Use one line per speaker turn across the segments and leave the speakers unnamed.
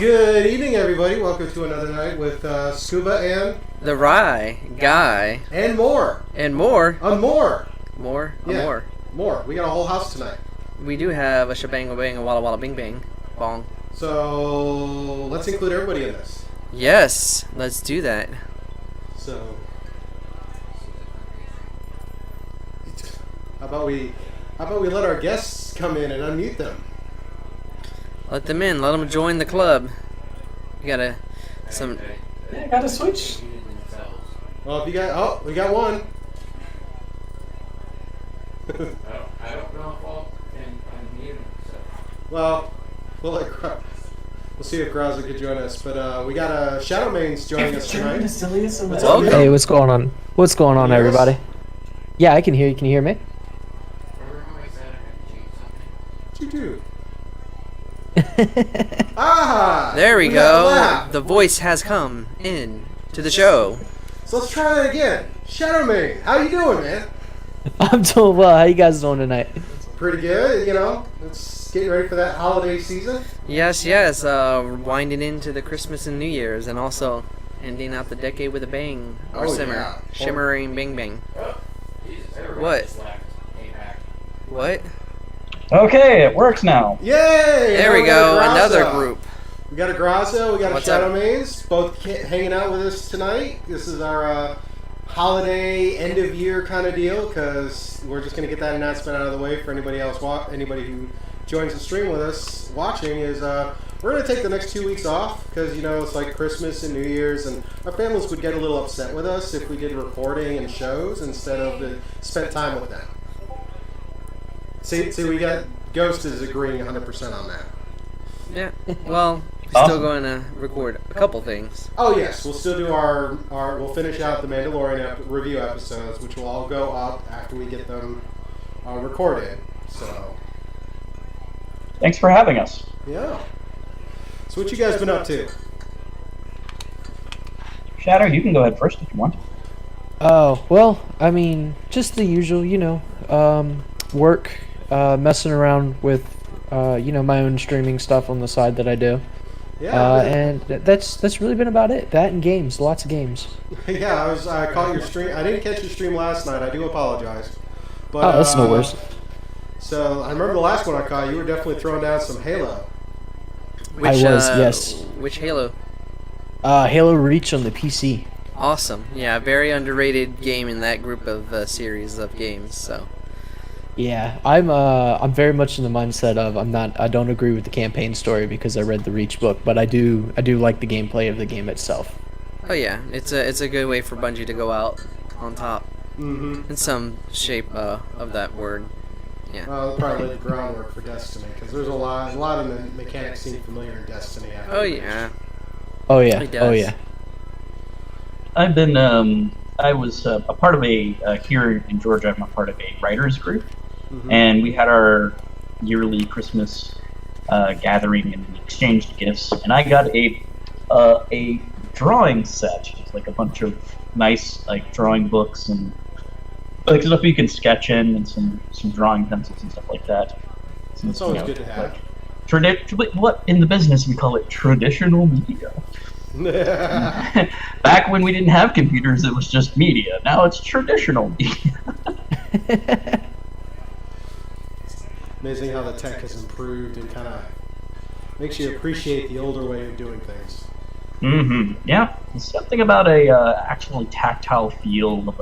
Good evening, everybody. Welcome to another night with Scuba and
the Rye Guy.
And more.
And more.
More.
More.
Yeah.
More.
More. We got a whole house tonight.
We do have a shebang bang, a walla walla bing bang, bong.
So let's include everybody in this.
Yes, let's do that.
So how about we let our guests come in and unmute them?
Let them in. Let them join the club. You gotta some.
Yeah, got a switch.
Well, if you got we got one.
I don't know if I'll unmute himself.
Well, we'll see if Graza could join us, but we got ShadowManes joining us tonight.
Welcome.
Hey, what's going on? What's going on, everybody? Yeah, I can hear you. Can you hear me?
What you do? Ah!
There we
got
go.
laugh.
The voice has come in to the show.
So let's try that again. ShadowMane, how you doing, man?
I'm doing well. How you guys doing tonight?
Pretty good, you know. It's getting ready for that holiday season.
Yes. Winding into the Christmas and New Year's, and also ending out the decade with a bang or
Yeah.
shimmering bing bang. What? What?
Okay, it works now.
Yay!
There we go. Another group.
We got a Graza, we got
What's
a
up?
ShadowManes, both hanging out with us tonight. This is our holiday end of year kind of deal, because we're just going to get that announcement out of the way for anybody else, anybody who joins the stream with us watching. Is we're going to take the next 2 weeks off because, you know, it's like Christmas and New Year's, and our families would get a little upset with us if we did recording and shows instead of spent time with them. See, we got Ghost is agreeing 100% on that.
Yeah. Well, we're still going to record a couple things.
Oh yes, we'll still do we'll finish out the Mandalorian review episodes, which will all go up after we get them recorded. So
Thanks for having us.
yeah. So what you guys been up to?
Shadow, you can go ahead first if you want.
Oh, well, I mean, just the usual, you know, work, messing around with, you know, my own streaming stuff on the side that I do.
Yeah.
And that's really been about it. That and games, lots of games.
Yeah, I caught your stream. I didn't catch your stream last night. I do apologize. But,
Oh, that's no worries.
So I remember the last one I caught. You were definitely throwing down some Halo.
Which,
I was, yes.
Which Halo?
Halo Reach on the PC.
Awesome. Yeah, very underrated game in that group of series of games. So.
Yeah, I'm very much in the mindset of I don't agree with the campaign story because I read the Reach book, but I do like the gameplay of the game itself.
Oh yeah, it's a good way for Bungie to go out on top.
Mm-hmm.
In some shape of that word. Yeah.
They'll probably lay the groundwork for Destiny because there's a lot of the mechanics seem familiar in Destiny. After
Oh
Reach.
yeah.
Oh yeah.
It does.
Oh yeah.
I've been, I was a part of here in Georgia, I'm a part of a writers group, and we had our yearly Christmas gathering and exchanged gifts, and I got a drawing set, just like a bunch of nice like drawing books and like stuff you can sketch in, and some drawing pencils and stuff like that. So
It's always good to have.
What in the business we call it traditional media. Back when we didn't have computers, it was just media. Now it's traditional media.
Amazing how the tech has improved and kind of makes you appreciate the older way of doing things.
Mm-hmm. Yeah, there's something about a actually tactile feel of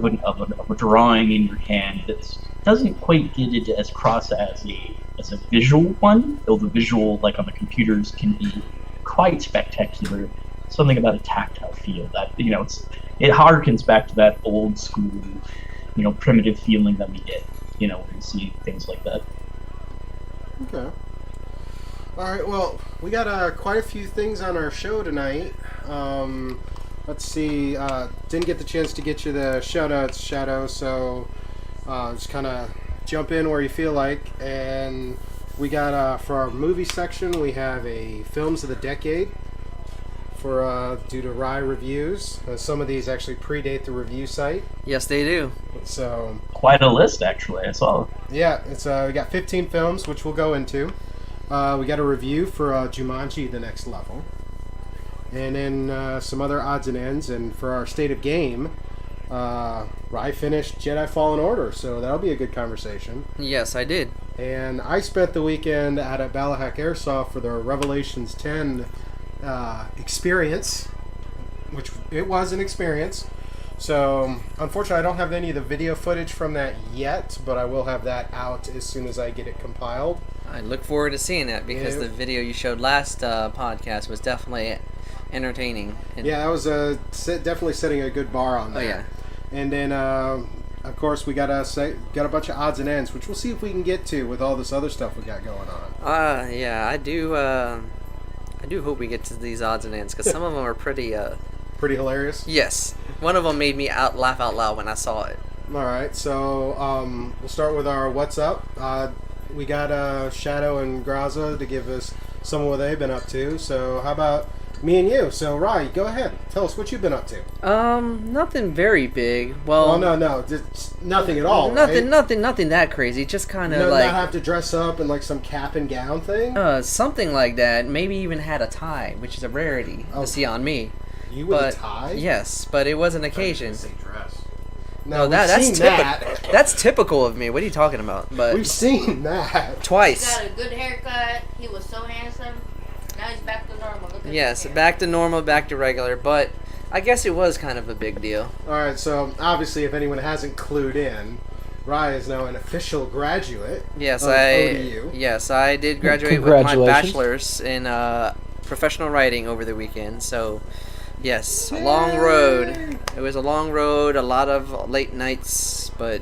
a drawing in your hand that doesn't quite get it as cross as a visual one. Though the visual, like on the computers, can be quite spectacular. Something about a tactile feel that, you know, it harkens back to that old school, you know, primitive feeling that we get, you know, when we see things like that.
Okay. All right. Well, we got quite a few things on our show tonight. Let's see. Didn't get the chance to get you the shout-outs, Shadow. So just kind of jump in where you feel like. And we got for our movie section, we have a films of the decade. For due to Rye reviews, some of these actually predate the review site.
Yes, they do.
So
quite a list, actually. I saw.
yeah, it's we got 15 films, which we'll go into. We got a review for Jumanji: The Next Level, and then some other odds and ends. And for our state of game, Rye finished Jedi Fallen Order, so that'll be a good conversation.
Yes, I did.
And I spent the weekend at a Balahak Airsoft for the Revelations 10 experience, which it was an experience. So, unfortunately, I don't have any of the video footage from that yet, but I will have that out as soon as I get it compiled.
I look forward to seeing that because the video you showed last podcast was definitely entertaining.
Yeah, that was definitely setting a good bar on that.
Oh, yeah.
And then, of course, we got a bunch of odds and ends, which we'll see if we can get to with all this other stuff we got going on.
Yeah, I do hope we get to these odds and ends because some of them are pretty.
Pretty hilarious.
Yes, one of them made me laugh out loud when I saw it.
All right, so we'll start with our what's up. We got Shadow and Graza to give us some of what they've been up to. So how about me and you? So Rye, go ahead. Tell us what you've been up to.
Nothing very big. Well,
no, just nothing at all.
Nothing,
right?
nothing that crazy. Just kind of
No,
like
not have to dress up in like some cap and gown thing.
something like that. Maybe even had a tie, which is a rarity to see on me.
You with a tie?
Yes, but it was an occasion.
Dress.
No,
that's
seen
typical.
that.
That's typical of me. What are you talking about? But
We've seen that.
He
twice.
got a good haircut. He was so handsome. Now he's back to normal. Look at
Yes,
his hair.
back to normal, back to regular. But I guess it was kind of a big deal.
All right, so obviously, if anyone hasn't clued in, Rye is now an official graduate.
Yes,
of
I
ODU.
yes I did graduate with my
Congratulations.
bachelor's in professional writing over the weekend. So. Yes, a long road. It was a long road, a lot of late nights, but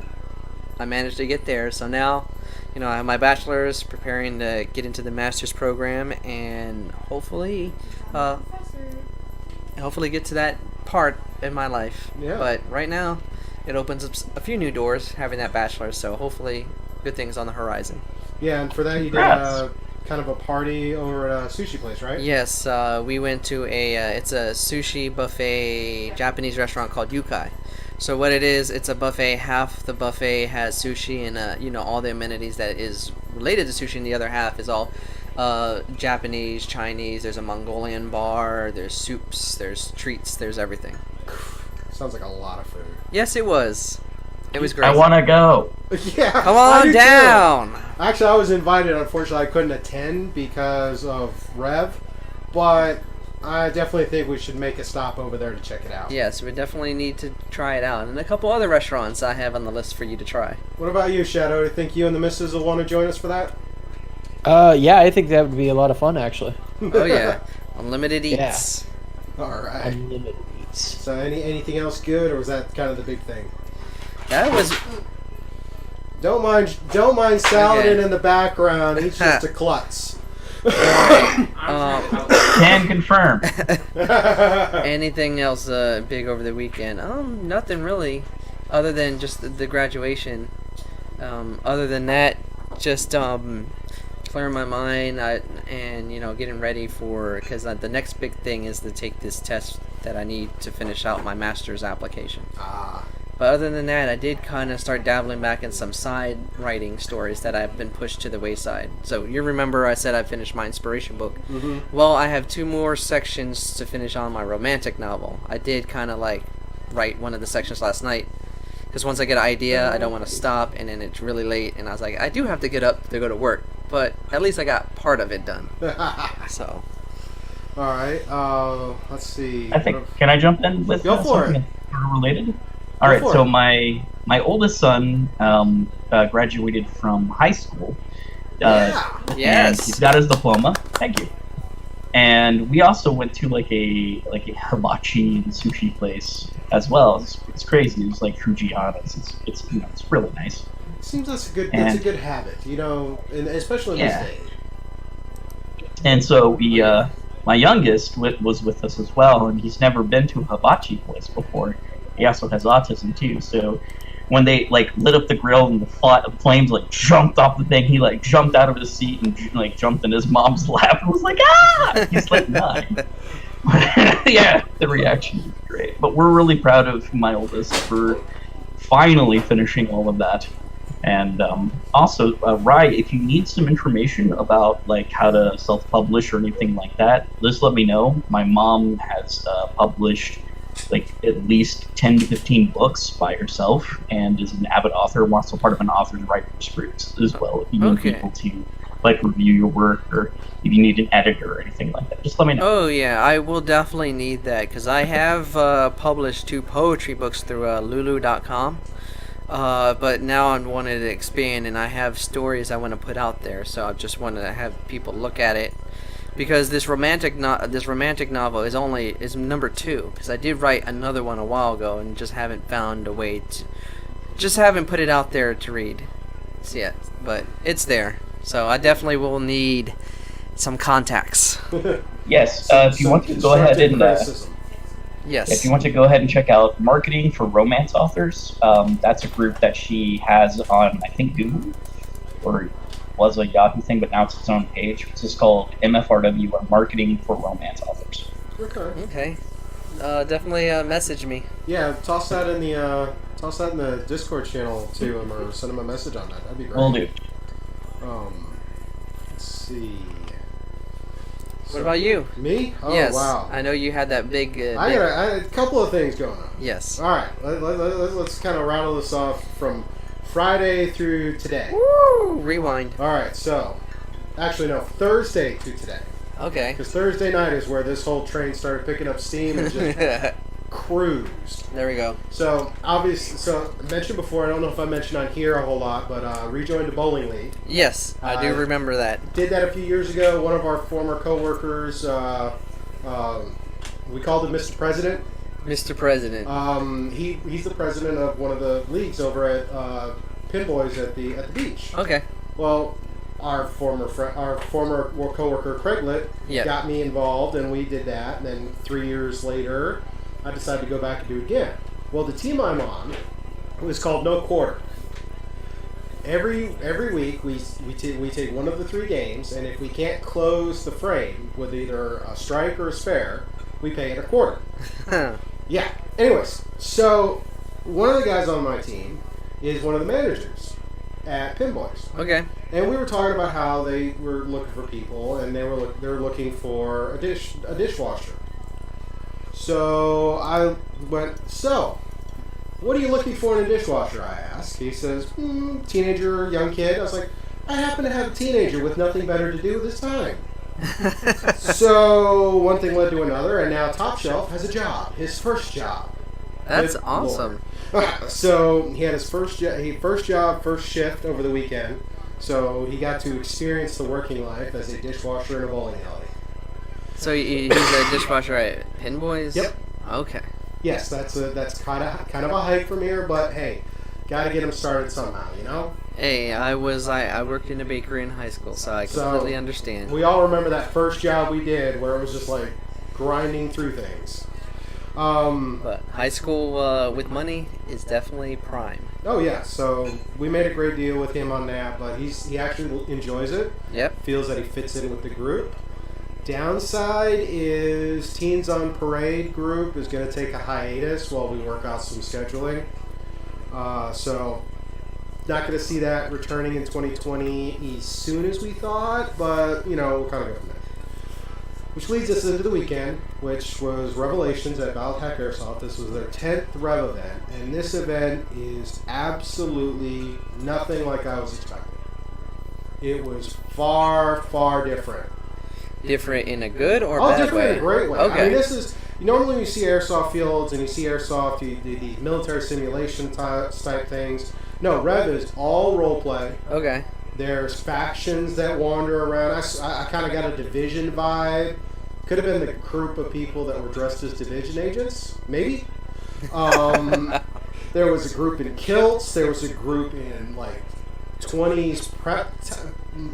I managed to get there. So now, I have my bachelor's, preparing to get into the master's program, and hopefully get to that part in my life.
Yeah.
But right now, it opens up a few new doors having that bachelor's. So hopefully, good things on the horizon.
Yeah, and for that you did
Congrats.
kind of a party over at a sushi place, right?
Yes, we went to it's a sushi buffet Japanese restaurant called Yukai. So what it is, it's a buffet. Half the buffet has sushi and all the amenities that is related to sushi, and the other half is all Japanese, Chinese. There's a Mongolian bar. There's soups. There's treats. There's everything.
Sounds like a lot of food.
Yes, it was. It was great.
I want to go.
Yeah.
Come
I
on
do too.
down.
Actually, I was invited. Unfortunately, I couldn't attend because of Rev, but I definitely think we should make a stop over there to check it out.
Yes, we definitely need to try it out, and a couple other restaurants I have on the list for you to try.
What about you, Shadow? Do you think you and the missus will want to join us for that?
Yeah, I think that would be a lot of fun, actually.
Oh yeah, unlimited eats.
All right.
Unlimited eats.
So, anything else good, or was that kind of the big thing?
That was
Don't mind Saladin
Okay.
in the background. He's just a klutz.
Can confirm.
anything else big over the weekend? Nothing really, other than just the graduation. Other than that, just clearing my mind and getting ready for, because the next big thing is to take this test that I need to finish out my master's application. But other than that, I did kind of start dabbling back in some side writing stories that I've been pushed to the wayside. So you remember I said I finished my inspiration book.
Mm-hmm.
Well, I have 2 more sections to finish on my romantic novel. I did kind of write one of the sections last night, because once I get an idea, I don't want to stop, and then it's really late, and I was like, I do have to get up to go to work, but at least I got part of it done. So
All right. Let's see.
I think. Can I jump in with
Go for
something
it.
that's sort of related? All
Go
right.
for
So
it.
my oldest son graduated from high school.
Yeah.
And
yes,
he's got his diploma. Thank you. And we also went to like a hibachi and sushi place as well. It's crazy. It's like Fujiana's. It's really nice.
Seems that's a good.
And-
It's a good habit, and especially in
Yeah.
this day.
And so we, my youngest was with us as well, and he's never been to a hibachi place before. He also has autism too. So when they lit up the grill and the flames jumped off the thing, he jumped out of his seat and jumped in his mom's lap and was like, ah! He's 9. Yeah, the reaction was great. But we're really proud of my oldest for finally finishing all of that. And also, Rye, if you need some information about like how to self-publish or anything like that, just let me know. My mom has published like at least 10 to 15 books by herself, and is an avid author, and also part of an author's writers group as well. If you need
Okay.
people to like review your work, or if you need an editor or anything like that, just let me know.
Oh yeah, I will definitely need that because I have published 2 poetry books through Lulu.com. But now I wanted to expand, and I have stories I want to put out there. So I just wanted to have people look at it, because this romantic novel is number 2. Because I did write another one a while ago, and just haven't found a way to, just haven't put it out there to read yet. But it's there, so I definitely will need some contacts.
Yes, if you want to go ahead and
Yes.
if you want to go ahead and check out Marketing for Romance Authors, that's a group that she has on, I think, Google, or was a Yahoo thing, but now it's its own page. This is called MFRW, or Marketing for Romance Authors.
Okay.
Okay. Definitely message me.
Yeah, toss that in the Discord channel to him, or send him a message on that. That'd be great.
Will do.
Let's see.
What about you?
Me? Oh,
Yes.
wow.
I know you had that big.
I got a couple of things going on.
Yes.
All right, let's kind of rattle this off from Friday through today.
Woo! Rewind.
All right, so actually no, Thursday through today,
Okay.
because Thursday night is where this whole train started picking up steam and just
There
cruised.
we go.
So obviously, so I mentioned before, I don't know if I mentioned on here a whole lot, but rejoined the bowling league.
Yes, I do
I-
remember that.
Did that a few years ago. One of our former coworkers, we called him Mr. President.
Mr. President.
He's the president of one of the leagues over at Pinboys at the beach.
Okay.
Well, our former coworker Craig Litt
Yeah.
got me involved, and we did that. And then 3 years later, I decided to go back and do it again. Well, the team I'm on was called No Quarter. Every week we take one of the 3 games, and if we can't close the frame with either a strike or a spare, we pay it a quarter. Yeah. Anyways, so one of the guys on my team is one of the managers at Pinboys.
Okay.
And we were talking about how they were looking for people, and they were looking for a dishwasher. So I went, so what are you looking for in a dishwasher? I asked. He says, teenager, young kid. I was like, I happen to have a teenager with nothing better to do this time. So one thing led to another, and now Top Shelf has a job, his first job.
That's
Good
awesome.
Lord. So he had his first job, first shift over the weekend. So he got to experience the working life as a dishwasher in a bowling alley.
So he's a dishwasher at Pinboys?
Yep.
Okay.
Yes, that's kind of a hike from here, but hey, got to get him started somehow, you know.
Hey, I worked in a bakery in high school, so I completely understand.
We all remember that first job we did, where it was just like grinding through things.
But high school with money is definitely prime.
Oh yeah, so we made a great deal with him on that, but he actually enjoys it.
Yep.
Feels that he fits in with the group. Downside is Teens on Parade group is going to take a hiatus while we work out some scheduling. So not going to see that returning in 2020 as soon as we thought, but we'll kind of go from there. Which leads us into the weekend, which was Revelations at Valtech Airsoft. This was their 10th Rev event, and this event is absolutely nothing like I was expecting. It was far, far different.
Different in a good or
Oh,
bad
different
way?
in a great way.
Okay.
I mean, this is normally you see airsoft fields and you see airsoft, the military simulation type things. No, Rev is all role play.
Okay.
There's factions that wander around. I kind of got a Division vibe. Could have been the group of people that were dressed as Division agents, maybe. There was a group in kilts. There was a group in like 20s prep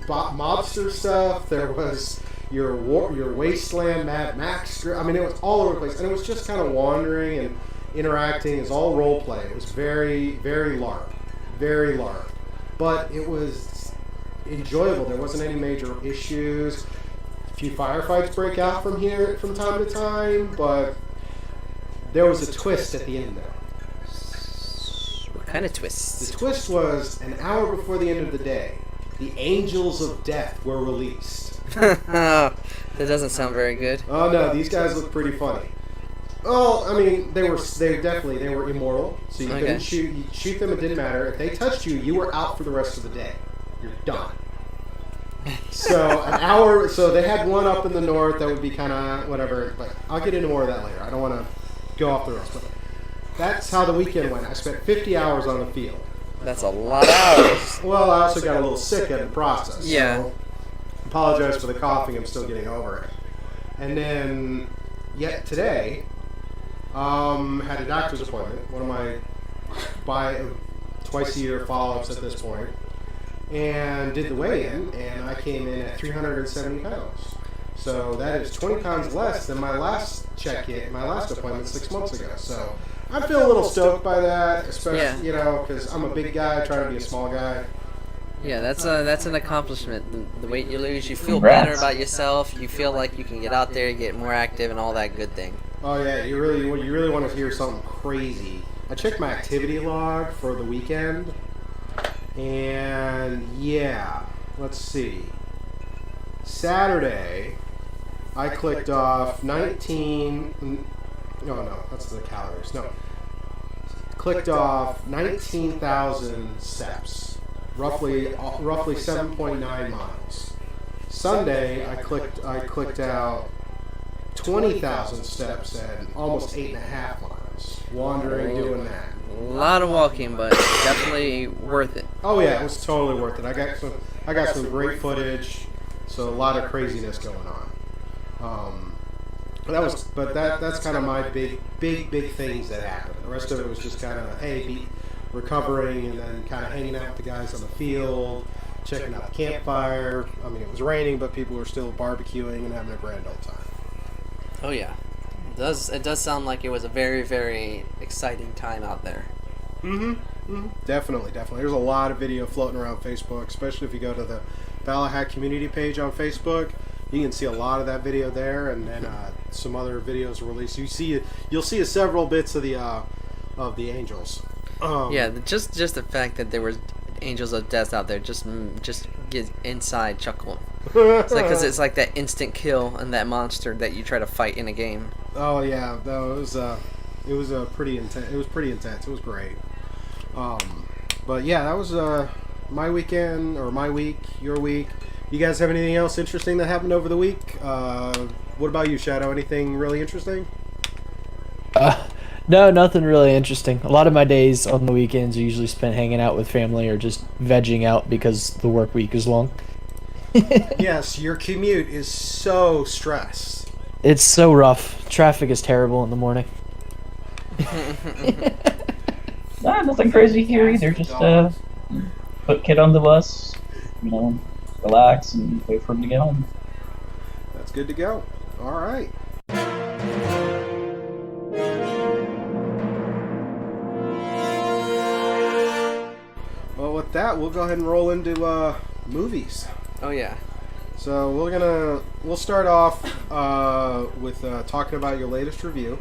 mobster stuff. There was your Wasteland Mad Max. I mean, it was all over the place, and it was just kind of wandering and interacting. It was all role play. It was very, very LARP, very LARP, but it was enjoyable. There wasn't any major issues. A few firefights break out from time to time, but there was a twist at the end there.
kind of
The
twists?
twist was an hour before the end of the day, the Angels of Death were released.
That doesn't sound very good.
Oh no, these guys look pretty funny. Well, I mean, they were immortal, so you couldn't shoot them. It didn't matter. If they touched you, you were out for the rest of the day. You're done. So an hour. So they had one up in the north that would be kind of whatever. But I'll get into more of that later. I don't want to go off the rails. But that's how the weekend went. I spent 50 hours on the field.
That's a lot of hours.
Well, I also got a little sick in the process.
Yeah.
So apologize for the coughing. I'm still getting over it. And then, yet today, had a doctor's appointment. One of my twice a year follow-ups at this point, and did the weigh-in, and I came in at 370 pounds. So that is 20 pounds less than my last appointment 6 months ago. So I'm feeling a little stoked by that, especially because I'm a big guy trying to be a small guy.
Yeah, that's an accomplishment. The weight you lose, you feel
Congrats.
better about yourself. You feel like you can get out there, get more active, and all that good thing.
Oh yeah, you really want to hear something crazy. I checked my activity log for the weekend, and yeah, let's see. Saturday, I clicked off 19. No, that's the calories. No, clicked off 19,000 steps, roughly 7.9 miles. Sunday, I clicked out 20,000 steps and almost 8.5 miles. Wandering, doing that.
A lot of walking, but definitely worth it.
Oh yeah, it was totally worth it. I got some great footage, so a lot of craziness going on. That's kind of my big things that happened. The rest of it was just kind of recovering and then kind of hanging out with the guys on the field, checking out the campfire. I mean, it was raining, but people were still barbecuing and having a grand old time.
Oh yeah, it does sound like it was a very, very exciting time out there.
Definitely. There's a lot of video floating around Facebook, especially if you go to the Ballahat community page on Facebook. You can see a lot of that video there, and then some other videos released. You'll see several bits of the Angels.
Yeah, just the fact that there were Angels of Death out there just get inside chuckling. It's like because it's like that instant kill and that monster that you try to fight in a game.
Oh yeah, no, it was pretty intense. It was pretty intense. It was great. But yeah, that was my weekend or my week, your week. You guys have anything else interesting that happened over the week? What about you, Shadow? Anything really interesting?
No, nothing really interesting. A lot of my days on the weekends are usually spent hanging out with family or just vegging out because the work week is long.
Yes, your commute is so stressed.
It's so rough. Traffic is terrible in the morning.
Nothing crazy here either. Just put kid on the bus, relax and wait for him to get home.
That's good to go. All right. Well, with that, we'll go ahead and roll into movies.
Oh yeah.
So we'll start off with talking about your latest review,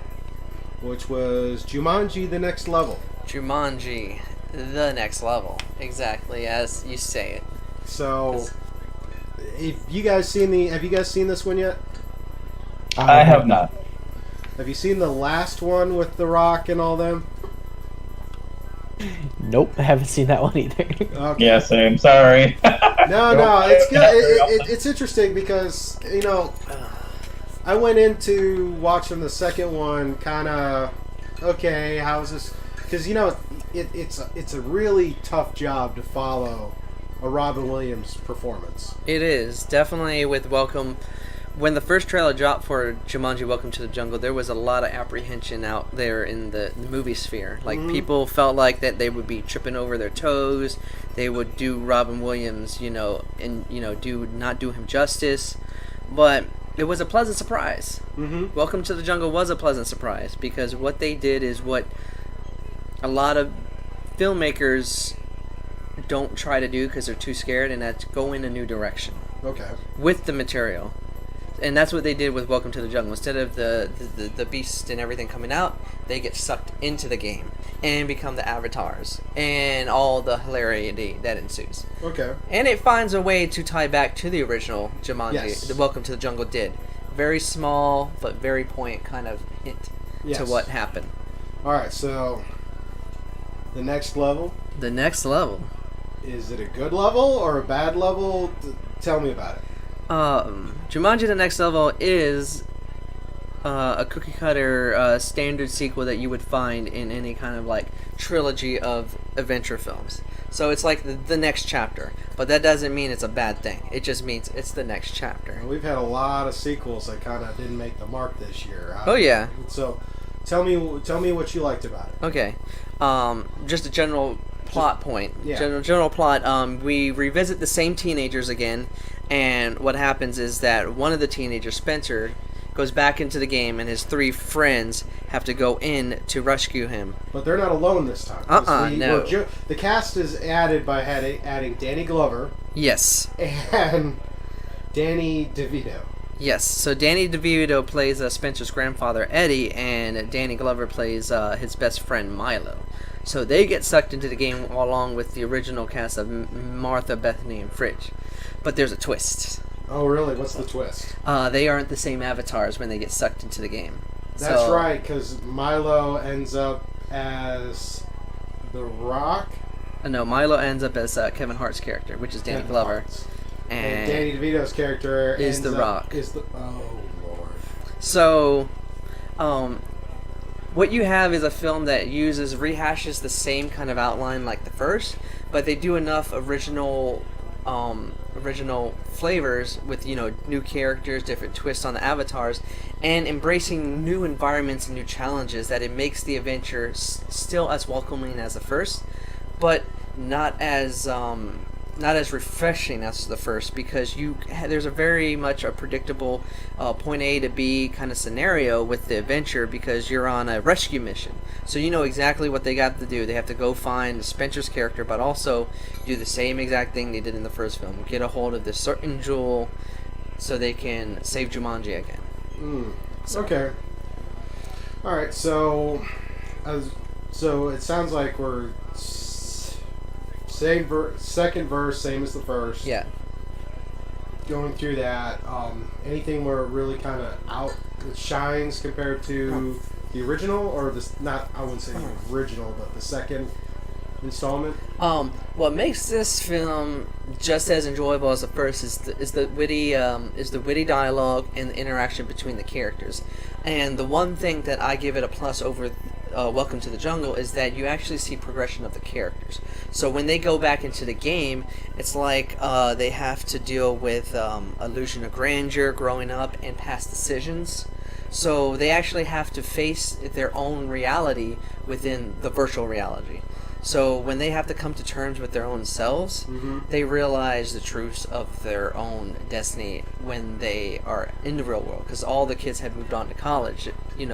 which was Jumanji: The Next Level.
Jumanji, The Next Level, exactly as you say it.
So, have you guys seen this one yet?
I have not.
Have you seen the last one with The Rock and all them?
Nope, I haven't seen that one either.
Okay.
Yeah, same. Sorry.
No, it's good. It's interesting because I went into watching the second one kind of okay. How's this? Because it's a really tough job to follow a Robin Williams performance.
It is definitely with Welcome. When the first trailer dropped for Jumanji: Welcome to the Jungle, there was a lot of apprehension out there in the movie sphere. Like people felt like that they would be tripping over their toes. They would do Robin Williams, and not do him justice. But it was a pleasant surprise.
Mm-hmm.
Welcome to the Jungle was a pleasant surprise because what they did is what a lot of filmmakers don't try to do because they're too scared, and that's go in a new direction
Okay.
with the material. and that's what they did with Welcome to the Jungle. Instead of the beast and everything coming out, they get sucked into the game and become the avatars and all the hilarity that ensues.
Okay.
And it finds a way to tie back to the original Jumanji.
Yes.
The Welcome to the Jungle did. Very small but very poignant kind of hint
Yes.
to what happened.
All right. So the next level.
The next level.
Is it a good level or a bad level? Tell me about it.
Jumanji: The Next Level is a cookie cutter standard sequel that you would find in any kind of like trilogy of adventure films. So it's like the next chapter, but that doesn't mean it's a bad thing. It just means it's the next chapter.
We've had a lot of sequels that kind of didn't make the mark this year.
Oh yeah.
So tell me what you liked about it.
Okay. Just a general plot point.
Yeah.
General plot. We revisit the same teenagers again, and what happens is that one of the teenagers, Spencer, goes back into the game, and his 3 friends have to go in to rescue him.
But they're not alone this time. 'Cause
No.
The cast is added by adding Danny Glover
Yes.
and Danny DeVito.
Yes. So Danny DeVito plays Spencer's grandfather, Eddie, and Danny Glover plays his best friend, Milo. So they get sucked into the game along with the original cast of Martha, Bethany, and Fridge. But there's a twist.
Oh, really? What's the twist?
They aren't the same avatars when they get sucked into the game.
That's
So-
right, because Milo ends up as The Rock.
No, Milo ends up as Kevin Hart's character, which is Danny
Kevin
Glover.
Hart.
And
And Danny DeVito's character
is
ends
The
up-
Rock.
Oh, Lord.
So, what you have is a film that rehashes the same kind of outline like the first, but they do enough original flavors with, new characters, different twists on the avatars, and embracing new environments and new challenges that it makes the adventure still as welcoming as the first, but not as refreshing as the first, because there's a very much a predictable point A to B kind of scenario with the adventure, because you're on a rescue mission. So you know exactly what they got to do. They have to go find Spencer's character, but also do the same exact thing they did in the first film. Get a hold of this certain jewel so they can save Jumanji again.
Okay. All right. So it sounds like we're second verse, same as the first.
Yeah.
Going through that, anything where it really kind of it shines compared to the original, or I wouldn't say the original, but the second installment.
What makes this film just as enjoyable as the first is the witty dialogue and the interaction between the characters. And the one thing that I give it a plus over Welcome to the Jungle is that you actually see progression of the characters. So when they go back into the game, it's like they have to deal with illusion of grandeur, growing up, and past decisions. So they actually have to face their own reality within the virtual reality. So when they have to come to terms with their own selves, they realize the truths of their own destiny when they are in the real world. Because all the kids have moved on to college,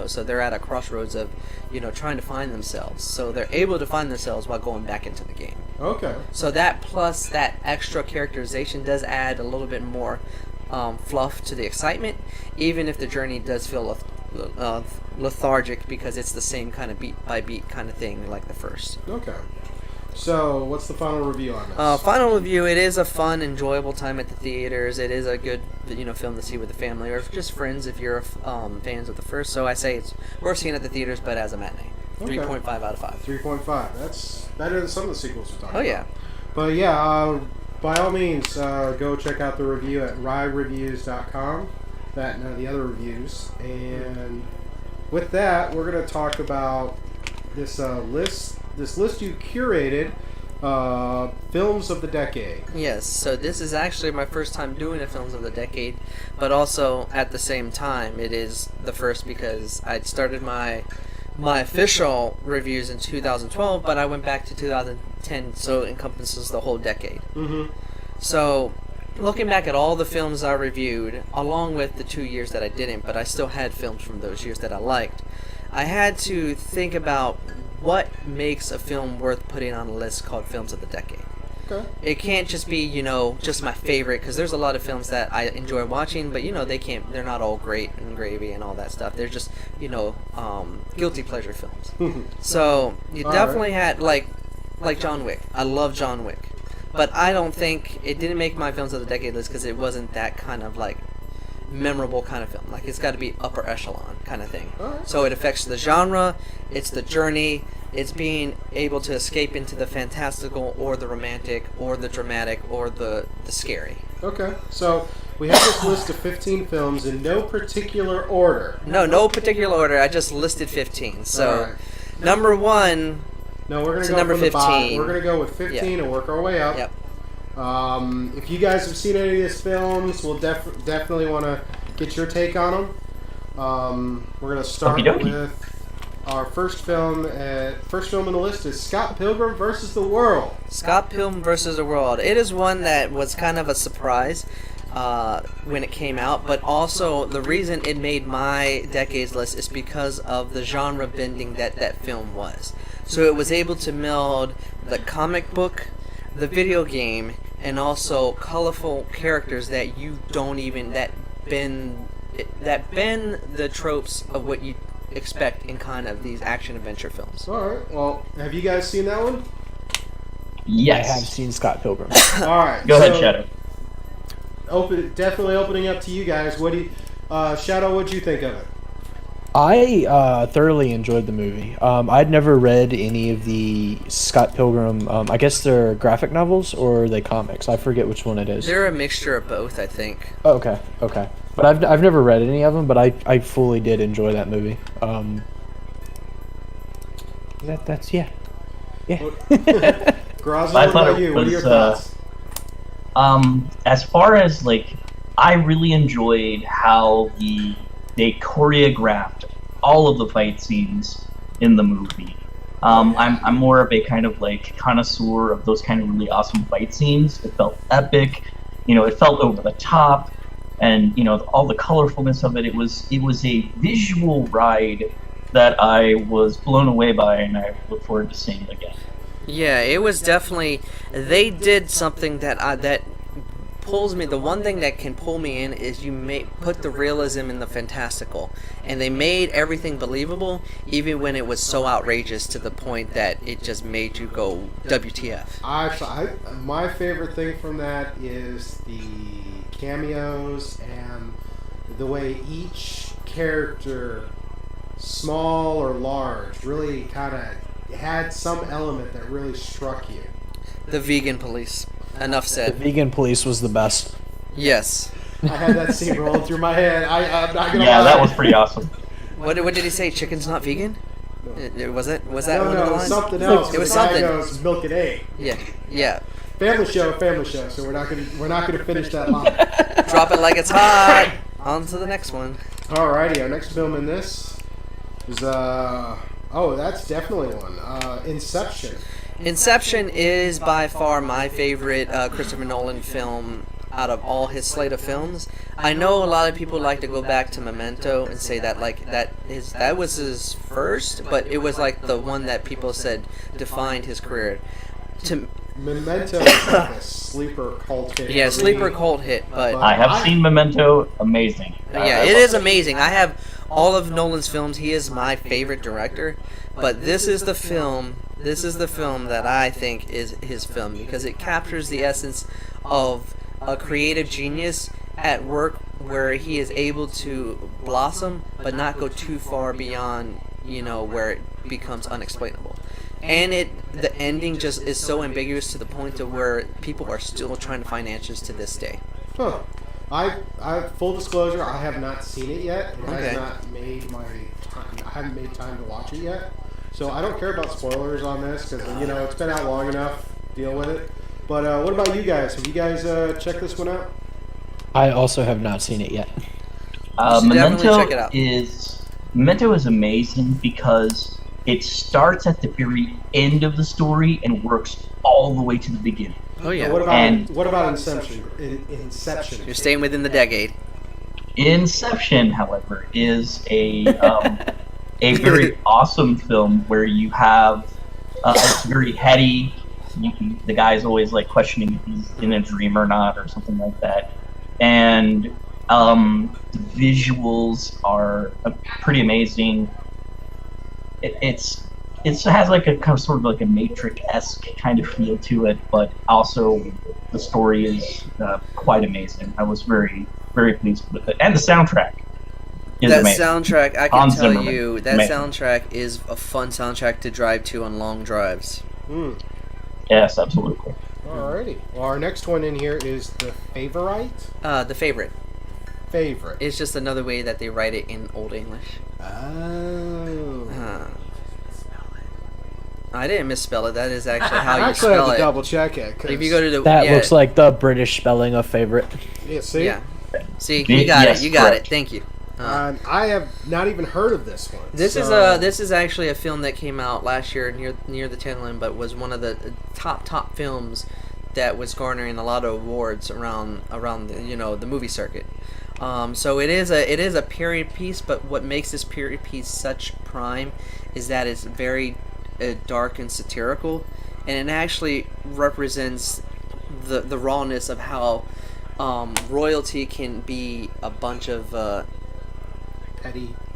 so they're at a crossroads of, trying to find themselves. So they're able to find themselves while going back into the game.
Okay.
So that plus that extra characterization does add a little bit more fluff to the excitement, even if the journey does feel lethargic, because it's the same kind of beat by beat kind of thing like the first.
Okay. So, what's the final review on this?
Final review: it is a fun, enjoyable time at the theaters. It is a good, film to see with the family or just friends if you're fans of the first. So I say it's worth seeing at the theaters, but as a matinee.
Okay.
3.5 out of 5.
3.5. That's better than some of the sequels we're talking
Oh yeah.
about. But yeah, by all means, go check out the review at ryreviews.com. That and the other reviews. And with that, we're going to talk about this list you curated, films of the decade.
Yes, so this is actually my first time doing the films of the decade, but also at the same time it is the first because I started my official reviews in 2012, but I went back to 2010, so it encompasses the whole decade. So looking back at all the films I reviewed, along with the 2 years that I didn't, but I still had films from those years that I liked, I had to think about what makes a film worth putting on a list called Films of the Decade.
Okay.
It can't just be, just my favorite, because there's a lot of films that I enjoy watching, but they're not all great and gravy and all that stuff. They're just, guilty pleasure films. So you
All
definitely had like John Wick. I love John Wick, but I don't think it didn't make my films of the decade list because it wasn't that kind of like memorable kind of film. Like it's got to be upper echelon kind of thing.
Alright.
So it affects the genre, it's the journey, it's being able to escape into the fantastical or the romantic or the dramatic or the scary.
Okay, so we have this list of 15 films in no particular order.
No particular order. I just listed 15. So
Alright.
number 1.
No, we're gonna
So
go
number
from the bottom.
15.
We're gonna go with 15 and work our way up.
Yep.
If you guys have seen any of these films, we'll definitely want to get your take on them. We're gonna start
Okie dokie.
with our first film. First film on the list is Scott Pilgrim versus the World.
Scott Pilgrim versus the World. It is one that was kind of a surprise when it came out, but also the reason it made my decades list is because of the genre bending that film was. So it was able to meld the comic book, the video game, and also colorful characters that you don't even that bend the tropes of what you expect in kind of these action adventure films.
All right. Well, have you guys seen that one?
Yes.
I have seen Scott Pilgrim.
All right.
Go ahead, Shadow.
Definitely opening up to you guys. What do you, Shadow? What'd you think of it?
I thoroughly enjoyed the movie. I'd never read any of the Scott Pilgrim. I guess they're graphic novels or are they comics? I forget which one it is.
They're a mixture of both, I think.
Oh, okay. But I've never read any of them, but I fully did enjoy that movie. That's yeah.
Graza,
I
what
thought
about
it
you? What are
was,
your thoughts?
As far as I really enjoyed how they choreographed all of the fight scenes in the movie. I'm more of a kind of connoisseur of those kind of really awesome fight scenes. It felt epic, it felt over the top, and all the colorfulness of it. It was a visual ride that I was blown away by, and I look forward to seeing it again.
Yeah, it was definitely. They did something that pulls me. The one thing that can pull me in is you put the realism in the fantastical, and they made everything believable, even when it was so outrageous to the point that it just made you go WTF.
My favorite thing from that is the cameos and the way each character, small or large, really kind of had some element that really struck you.
The vegan police. Enough
The
said.
vegan police was the best.
Yes.
I had that scene rolling through my head. I'm not gonna
Yeah,
lie.
that was pretty awesome.
What did he say? Chicken's not vegan? Was that
No,
one of the
it was
lines?
something else.
It was
The guy
something.
goes, milk and egg.
Yeah.
Family show. So we're not gonna finish that line.
Drop it like it's hot. On to the next one.
Alrighty, our next film in this is that's definitely one. Inception.
Inception is by far my favorite Christopher Nolan film out of all his slate of films. I know a lot of people like to go back to Memento and say that that was his first, but it was like the one that people said defined his career.
Memento is like a sleeper cult hit.
Yeah, sleeper cult hit, but
I have seen Memento. Amazing.
yeah, it is amazing. I have all of Nolan's films. He is my favorite director, but this is the film that I think is his film because it captures the essence of a creative genius at work where he is able to blossom but not go too far beyond, where it becomes unexplainable. And the ending just is so ambiguous to the point of where people are still trying to find answers to this day.
Huh. I full disclosure, I have not seen it yet. It
Okay.
has not made my time. I haven't made time to watch it yet. So I don't care about spoilers on this because it's been out long enough. Deal with it. But what about you guys? Have you guys checked this one out?
I also have not seen it yet.
should definitely
Memento
check it out.
is amazing because it starts at the very end of the story and works all the way to the beginning.
Oh yeah.
What about Inception? Inception.
You're staying within the decade.
Inception, however, is a very awesome film where you have it's very heady, The guy's always like questioning if he's in a dream or not, or something like that. And the visuals are pretty amazing. It has like a kind of sort of like a Matrix-esque kind of feel to it, but also the story is quite amazing. I was very, very pleased with it, and the soundtrack is
That
amazing.
soundtrack, I can
Hans
tell
Zimmerman.
you, that
Amazing.
soundtrack is a fun soundtrack to drive to on long drives.
Yes, absolutely.
Alrighty. Well, our next one in here is The Favorite.
The favorite.
Favorite.
It's just another way that they write it in Old English.
Oh.
I didn't misspell it. That is actually how you
Actually, I
spell
have
it.
to double check it. 'Cause-
If you go to the
That
yeah,
looks like the British spelling of favorite.
Yeah, see?
yeah. See, you got
Yes,
it. You got
correct.
it. Thank you.
I have not even heard of this one.
This
so-
is actually a film that came out last year near the tail end, but was one of the top films that was garnering a lot of awards around the, the movie circuit. So it is a period piece, but what makes this period piece such prime is that it's very dark and satirical, and it actually represents the rawness of how royalty can be a bunch of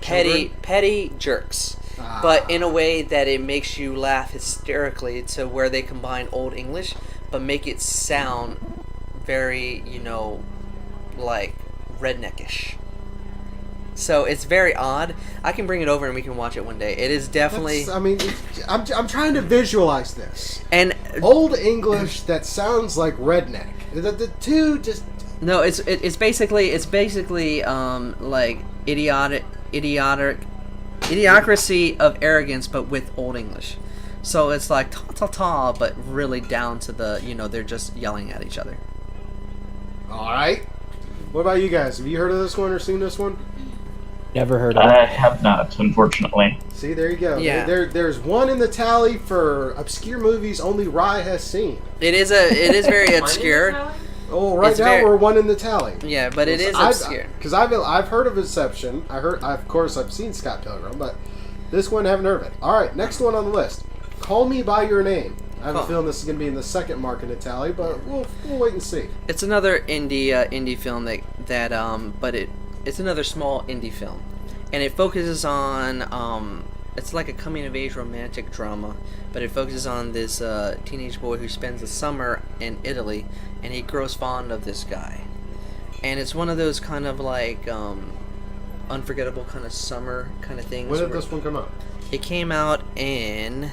petty jerks, but in a way that it makes you laugh hysterically, to where they combine Old English but make it sound very, like redneckish. So it's very odd. I can bring it over and we can watch it one day. It is definitely
I'm trying to visualize this.
and
Old English that sounds like redneck. The two just...
no, it's basically like idiocracy of arrogance, but with Old English. So it's like ta ta ta, but really down to the they're just yelling at each other.
Alright. What about you guys? Have you heard of this one or seen this one?
Never heard of it.
I have not, unfortunately.
See, there you go.
Yeah.
There's one in the tally for obscure movies only Rye has seen.
It is very obscure.
Oh, right
It's
now
very-
we're one in the tally.
Yeah, but it is obscure.
Because I've heard of Inception. Of course I've seen Scott Pilgrim, but this one I haven't heard of it. All right, next one on the list. Call Me by Your Name. I have a feeling this is going to be in the second mark in the tally, but we'll wait and see.
It's another indie film but it's another small indie film, and it focuses on it's like a coming of age romantic drama, but it focuses on this teenage boy who spends the summer in Italy, and he grows fond of this guy, and it's one of those kind of like unforgettable kind of summer kind of things.
When did
where-
this one come out?
It came out in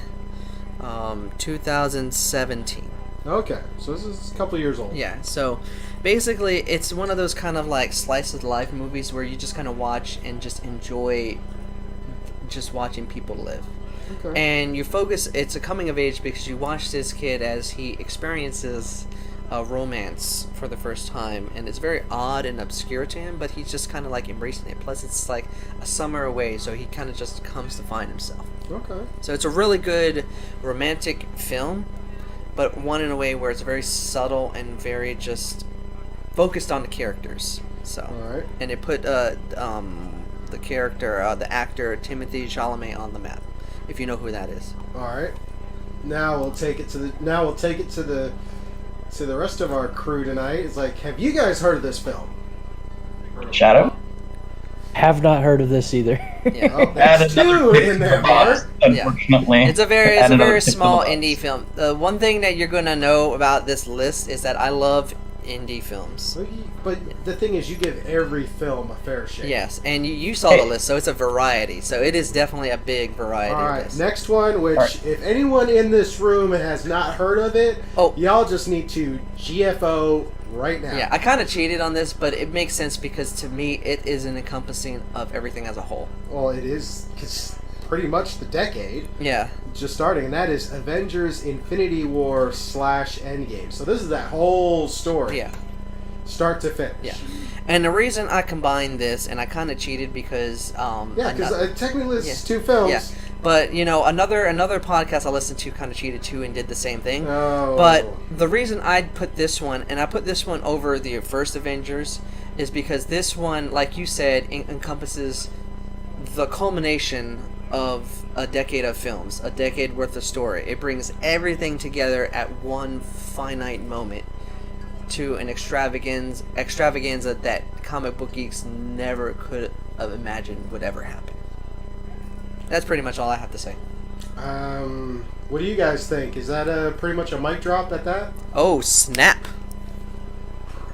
2017.
Okay, so this is a couple years old.
Yeah, so basically it's one of those kind of like slice of life movies where you just kind of watch and just enjoy just watching people live.
Okay.
And you focus, it's a coming of age because you watch this kid as he experiences romance for the first time, and it's very odd and obscure to him, but he's just kind of like embracing it. Plus it's like a summer away, so he kind of just comes to find himself.
Okay.
So it's a really good romantic film, but one in a way where it's very subtle and very just focused on the characters. So,
All right.
and it put the actor Timothy Chalamet on the map, if you know who that is.
All right. Now we'll take it to the rest of our crew tonight. It's like, have you guys heard of this film?
Shadow?
Have not heard of this either.
Yeah.
Oh, that's two in there, Mark.
Unfortunately.
It's a very
Add another tip to the
small
box.
indie film. The one thing that you're gonna know about this list is that I love indie films.
But the thing is, you give every film a fair shake.
Yes, and you saw the list, so it's a variety. So it is definitely a big variety.
All
of
right,
this.
next one, which
right.
if anyone in this room has not heard of it, y'all just need to GFO right now.
Yeah, I kind of cheated on this, but it makes sense because to me it is an encompassing of everything as a whole.
Well, it is, it's pretty much the decade
Yeah.
just starting, and that is Avengers Infinity War / Endgame. So this is that whole story.
Yeah.
Start to finish.
Yeah. And the reason I combined this, and I kind of cheated because
Yeah, because technically it's
Yeah.
two films.
yeah, but another podcast I listened to kind of cheated too and did the same thing.
Oh.
But the reason I put this one, and I put this one over the first Avengers, is because this one, like you said, encompasses the culmination of a decade of films, a decade worth of story. It brings everything together at one finite moment to an extravaganza that comic book geeks never could have imagined would ever happen. That's pretty much all I have to say.
What do you guys think? Is that pretty much a mic drop at that?
Oh, snap.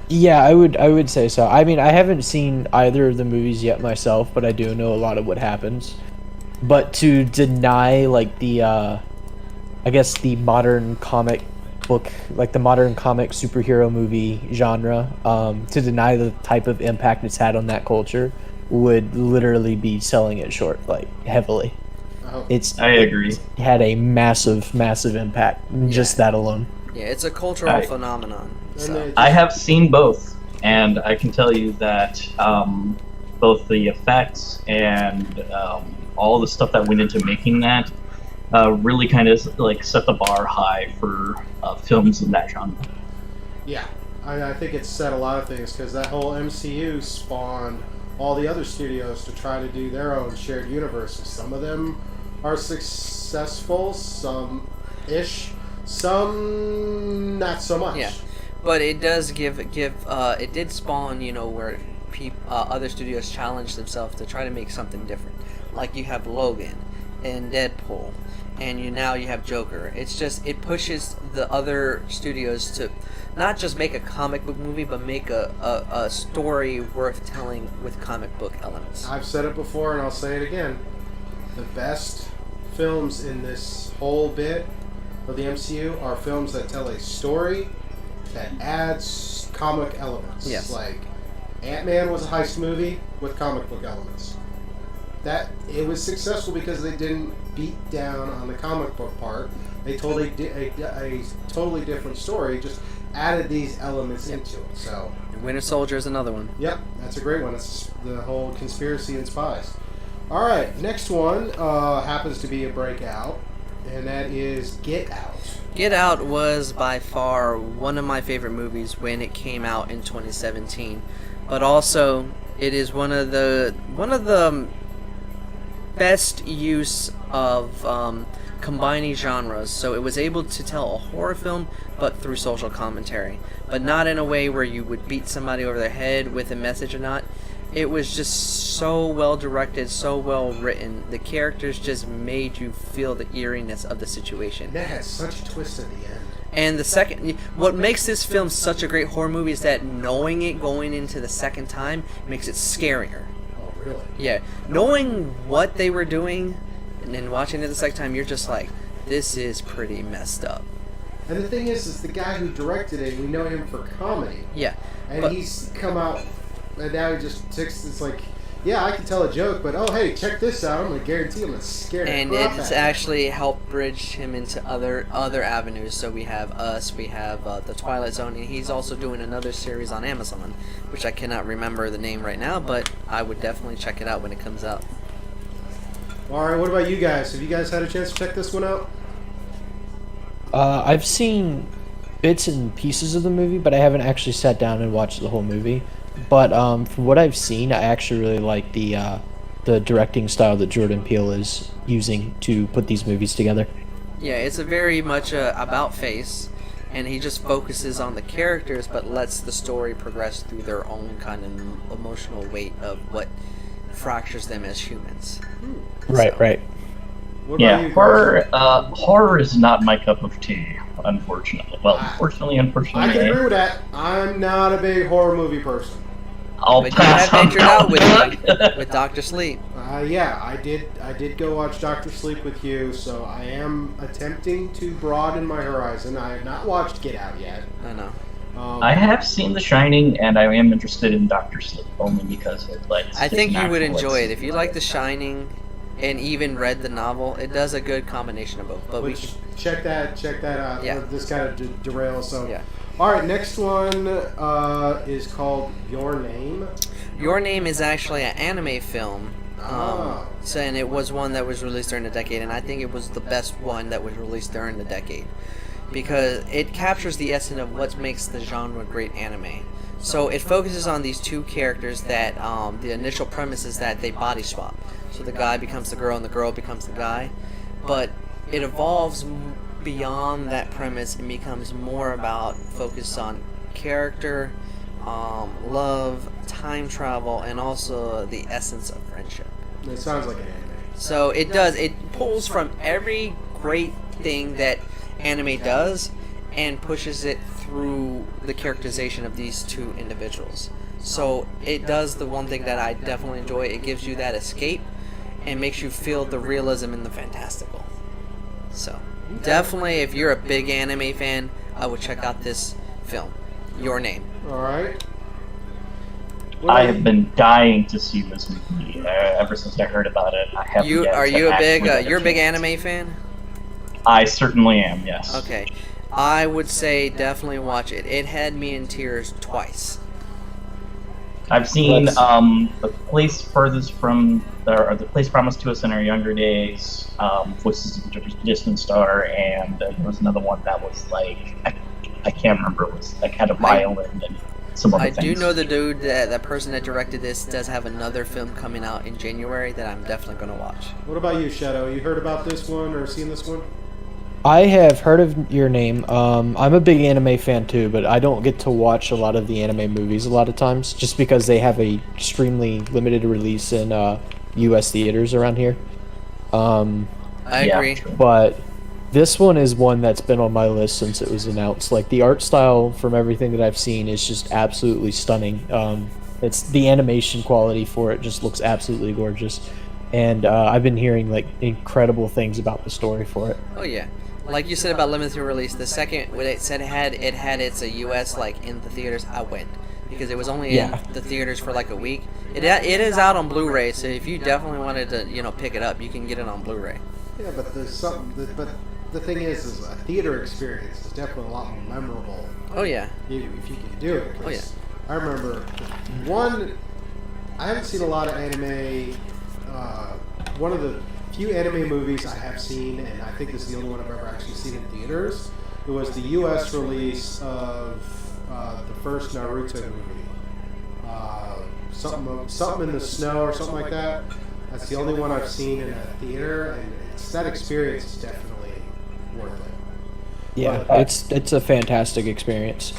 Yeah, I would say so. I mean, I haven't seen either of the movies yet myself, but I do know a lot of what happens. But to deny like the I guess the modern comic book, like the modern comic superhero movie genre, to deny the type of impact it's had on that culture would literally be selling it short, like heavily.
Oh.
I agree.
It had a massive impact, just that alone.
Yeah, it's a cultural phenomenon. So.
I have seen both, and I can tell you that both the effects and all the stuff that went into making that really kind of like set the bar high for films in that genre.
Yeah, I think it's said a lot of things because that whole MCU spawned all the other studios to try to do their own shared universes. Some of them are successful, some-ish, some not so much.
Yeah, but it does give it did spawn, where other studios challenge themselves to try to make something different. Like you have Logan and Deadpool, and now you have Joker. It's just, it pushes the other studios to not just make a comic book movie, but make a story worth telling with comic book elements.
I've said it before and I'll say it again. The best films in this whole bit of the MCU are films that tell a story that adds comic elements.
Yes.
Like Ant-Man was a heist movie with comic book elements. That it was successful because they didn't beat down on the comic book part. They told a totally different story, just added these elements into it. So
Winter Soldier is another one.
Yep, that's a great one. It's the whole conspiracy and spies. All right, next one happens to be a breakout, and that is Get Out.
Get Out was by far one of my favorite movies when it came out in 2017, but also it is one of the best use of combining genres. So it was able to tell a horror film, but through social commentary, but not in a way where you would beat somebody over the head with a message or not. It was just so well directed, so well written. The characters just made you feel the eeriness of the situation.
That had such a twist at the end.
And what makes this film such a great horror movie is that knowing it going into the second time makes it scarier.
Oh, really?
Yeah, knowing what they were doing and then watching it the second time, you're just like, this is pretty messed up.
And the thing is the guy who directed it, we know him for comedy.
Yeah.
And
but
he's come out, and now he just takes, it's like, yeah, I can tell a joke, but oh, hey, check this out. I'm going to guarantee I'm going to scare the
and
crap out of
it's
you.
actually helped bridge him into other avenues. So we have Us, we have The Twilight Zone, and he's also doing another series on Amazon, which I cannot remember the name right now, but I would definitely check it out when it comes out.
All right, what about you guys? Have you guys had a chance to check this one out?
I've seen bits and pieces of the movie, but I haven't actually sat down and watched the whole movie. But from what I've seen, I actually really like the directing style that Jordan Peele is using to put these movies together.
Yeah, it's a very much about face, and he just focuses on the characters, but lets the story progress through their own kind of emotional weight of what fractures them as humans.
Right,
So-
right.
What about
Yeah,
you guys?
horror is not my cup of tea, unfortunately. Well, unfortunately,
I can agree with that. I'm not a big horror movie person.
I'll
But you
pass
have
on
ventured out
that one.
with Dr. Sleep.
Yeah, I did go watch Dr. Sleep with you, so I am attempting to broaden my horizon. I have not watched Get Out yet.
I know.
I have seen The Shining, and I am interested in Doctor Sleep only because it like.
I think you would enjoy it. If you like The Shining and even read the novel, it does a good combination of both. But
Which check that out.
Yeah.
This kind of derails. So
Yeah.
All right, next one is called Your Name.
Your Name is actually an anime film.
Ah.
And it was one that was released during the decade, and I think it was the best one that was released during the decade. Because it captures the essence of what makes the genre great anime. So it focuses on these two characters that the initial premise is that they body swap. So the guy becomes the girl and the girl becomes the guy. But it evolves beyond that premise and becomes more about focus on character, love, time travel, and also the essence of friendship.
It sounds like an anime.
So it pulls from every great thing that anime does and pushes it through the characterization of these two individuals. So it does the one thing that I definitely enjoy. It gives you that escape and makes you feel the realism and the fantastical. So definitely, if you're a big anime fan, I would check out this film. Your Name.
All right.
I have been dying to see this movie ever since I heard about it. I haven't yet
Are you a big?
actually
You're a big
chance.
anime fan?
I certainly am. Yes.
Okay, I would say definitely watch it. It had me in tears twice.
I've seen
Let's-
the place furthest from, or the place promised to us in our younger days, Voices of a Distant Star, and there was another one that was like I can't remember. It was like had a violin and some other
I
things.
do know the dude that person that directed this does have another film coming out in January that I'm definitely gonna watch.
What about you, Shadow? You heard about this one or seen this one?
I have heard of Your Name. I'm a big anime fan too, but I don't get to watch a lot of the anime movies a lot of times, just because they have a extremely limited release in U.S. theaters around here.
I
Yeah,
agree.
true.
But this one is one that's been on my list since it was announced. Like, the art style from everything that I've seen is just absolutely stunning. It's the animation quality for it just looks absolutely gorgeous, and I've been hearing like incredible things about the story for it.
Oh yeah. Like you said about limited release, the second when it said it had its a US like in the theaters, I went because it was only
Yeah.
in the theaters for like a week. It is out on Blu-ray, so if you definitely wanted to pick it up, you can get it on Blu-ray.
Yeah, but there's something. But the thing is a theater experience is definitely a lot more memorable
Oh yeah.
if you can do it. 'cause
Oh, yeah.
I remember one. I haven't seen a lot of anime. One of the few anime movies I have seen, and I think this is the only one I've ever actually seen in theaters. It was the U.S. release of the first Naruto movie. Something in the snow or something like that. That's the only one I've seen in a theater, and that experience is definitely worth it.
Yeah, it's a fantastic experience.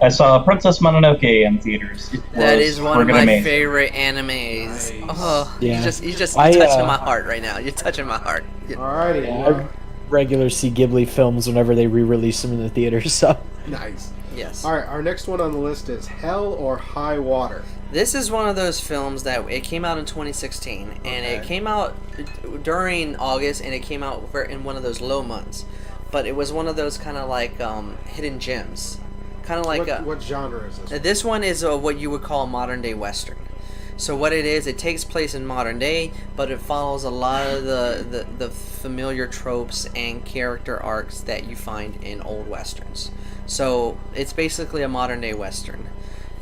I saw Princess Mononoke in theaters. It
That
was
is one of
friggin'
my
amazing.
favorite animes.
Nice.
Oh,
Yeah.
you're just
I,
touching my heart right now. You're touching my heart.
Alrighty,
I regular see Ghibli films whenever they re-release them in the theaters. So
nice.
Yes.
All right, our next one on the list is Hell or High Water.
This is one of those films that it came out in 2016, and it
Okay.
came out during August, and it came out in one of those low months. But it was one of those kind of like hidden gems, kind of like
What genre is this?
this one is what you would call a modern day western. So what it is, it takes place in modern day, but it follows a lot of the familiar tropes and character arcs that you find in old westerns. So it's basically a modern day western.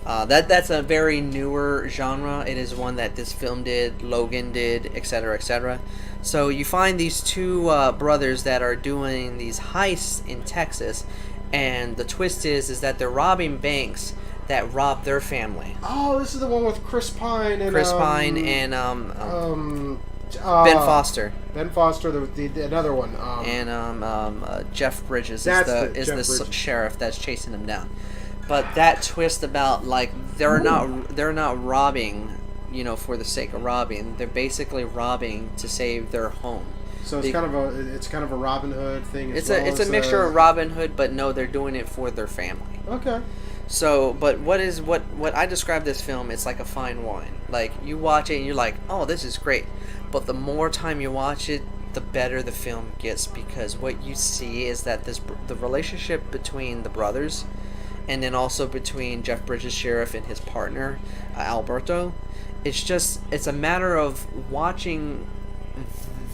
That's a very newer genre. It is one that this film did, Logan did, etc., etc. So you find these two brothers that are doing these heists in Texas, and the twist is that they're robbing banks that rob their family.
Oh, this is the one with Chris Pine and
Chris Pine and Ben Foster
Ben Foster, the another one.
and Jeff Bridges
That's
is
Jeff
the
Bridges.
sheriff that's chasing them down. But that twist about like they're not robbing, for the sake of robbing. They're basically robbing to save their home.
So it's kind of a Robin Hood thing.
It's a mixture of Robin Hood, but no, they're doing it for their family.
Okay.
So, but what I describe this film, it's like a fine wine. Like you watch it and you're like, oh, this is great. But the more time you watch it, the better the film gets, because what you see is that the relationship between the brothers, and then also between Jeff Bridges' sheriff and his partner, Alberto, it's a matter of watching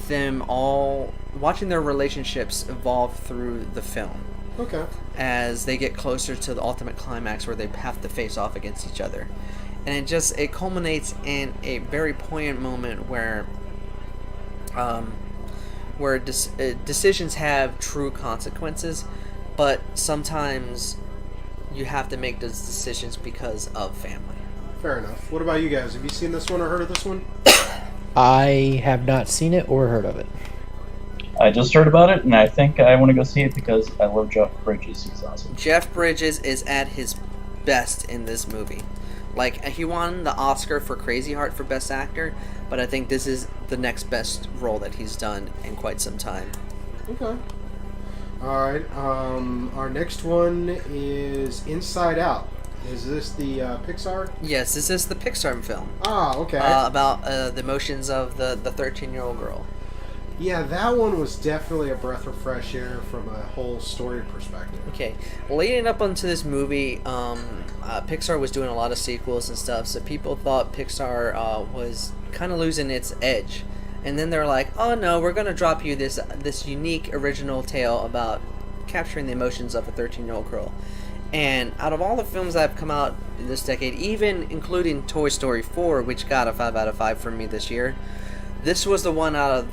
their relationships evolve through the film
Okay.
as they get closer to the ultimate climax where they have to face off against each other. And it culminates in a very poignant moment where decisions have true consequences, but sometimes you have to make those decisions because of family.
Fair enough. What about you guys? Have you seen this one or heard of this one?
I have not seen it or heard of it.
I just heard about it, and I think I want to go see it because I love Jeff Bridges. He's awesome.
Jeff Bridges is at his best in this movie. Like, he won the Oscar for Crazy Heart for Best Actor, but I think this is the next best role that he's done in quite some time.
Okay. All right. Our next one is Inside Out. Is this the Pixar?
Yes, this is the Pixar film.
Ah, okay.
About the emotions of the 13-year-old girl.
Yeah, that one was definitely a breath of fresh air from a whole story perspective.
Okay, leading up onto this movie, Pixar was doing a lot of sequels and stuff, so people thought Pixar was kind of losing its edge. And then they're like, oh no, we're going to drop you this unique original tale about capturing the emotions of a 13-year-old girl. And out of all the films that have come out this decade, even including Toy Story 4, which got a 5 out of 5 from me this year, this was the one out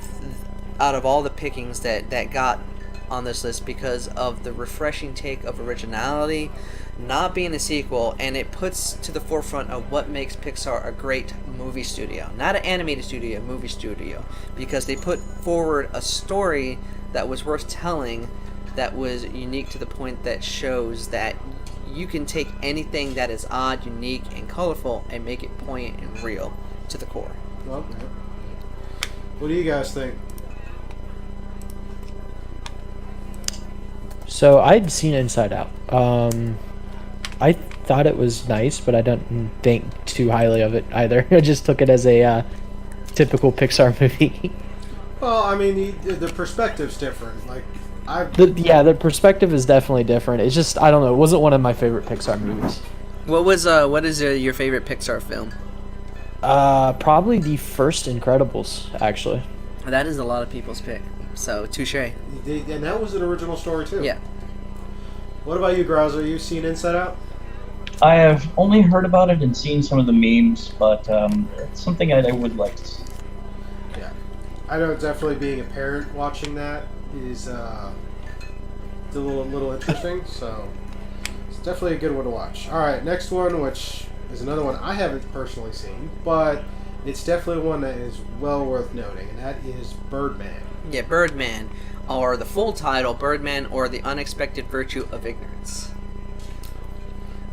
of all the pickings that got on this list because of the refreshing take of originality, not being a sequel, and it puts to the forefront of what makes Pixar a great movie studio. Not an animated studio, a movie studio. Because they put forward a story that was worth telling, that was unique to the point that shows that you can take anything that is odd, unique, and colorful and make it poignant and real to the core.
Okay. What do you guys think?
So I'd seen Inside Out. I thought it was nice, but I don't think too highly of it either. I just took it as a typical Pixar movie.
Well, I mean, the perspective's different. Like,
the perspective is definitely different. It's just, I don't know, it wasn't one of my favorite Pixar movies.
What is your favorite Pixar film?
Probably the first Incredibles, actually.
That is a lot of people's pick. So, touche.
And that was an original story, too.
Yeah.
What about you, Graza? You seen Inside Out?
I have only heard about it and seen some of the memes, but it's something I would like to see.
Yeah. I know definitely being a parent watching that is a little interesting, so it's definitely a good one to watch. All right, next one, which is another one I haven't personally seen, but it's definitely one that is well worth noting, and that is Birdman.
Yeah, Birdman, or the full title, Birdman, or The Unexpected Virtue of Ignorance.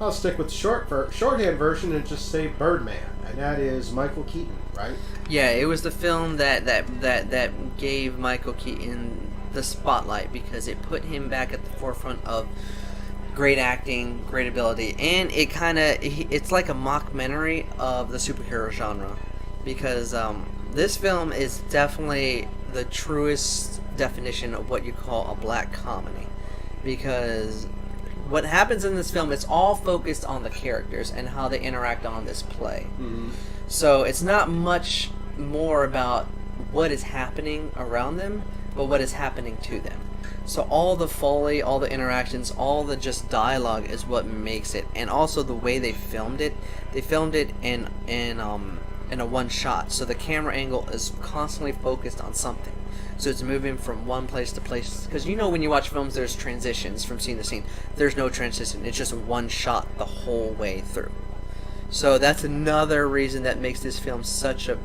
I'll stick with the shorthand version and just say Birdman, and that is Michael Keaton, right?
Yeah, it was the film that gave Michael Keaton the spotlight because it put him back at the forefront of great acting, great ability, and it's like a mockumentary of the superhero genre because this film is definitely the truest definition of what you call a black comedy because what happens in this film, it's all focused on the characters and how they interact on this play.
Mm-hmm.
So it's not much more about what is happening around them, but what is happening to them. So all the foley, all the interactions, all the just dialogue is what makes it, and also the way they filmed it. They filmed it in a one shot, so the camera angle is constantly focused on something. So it's moving from one place to place. Because you know when you watch films, there's transitions from scene to scene. There's no transition. It's just one shot the whole way through. So that's another reason that makes this film such a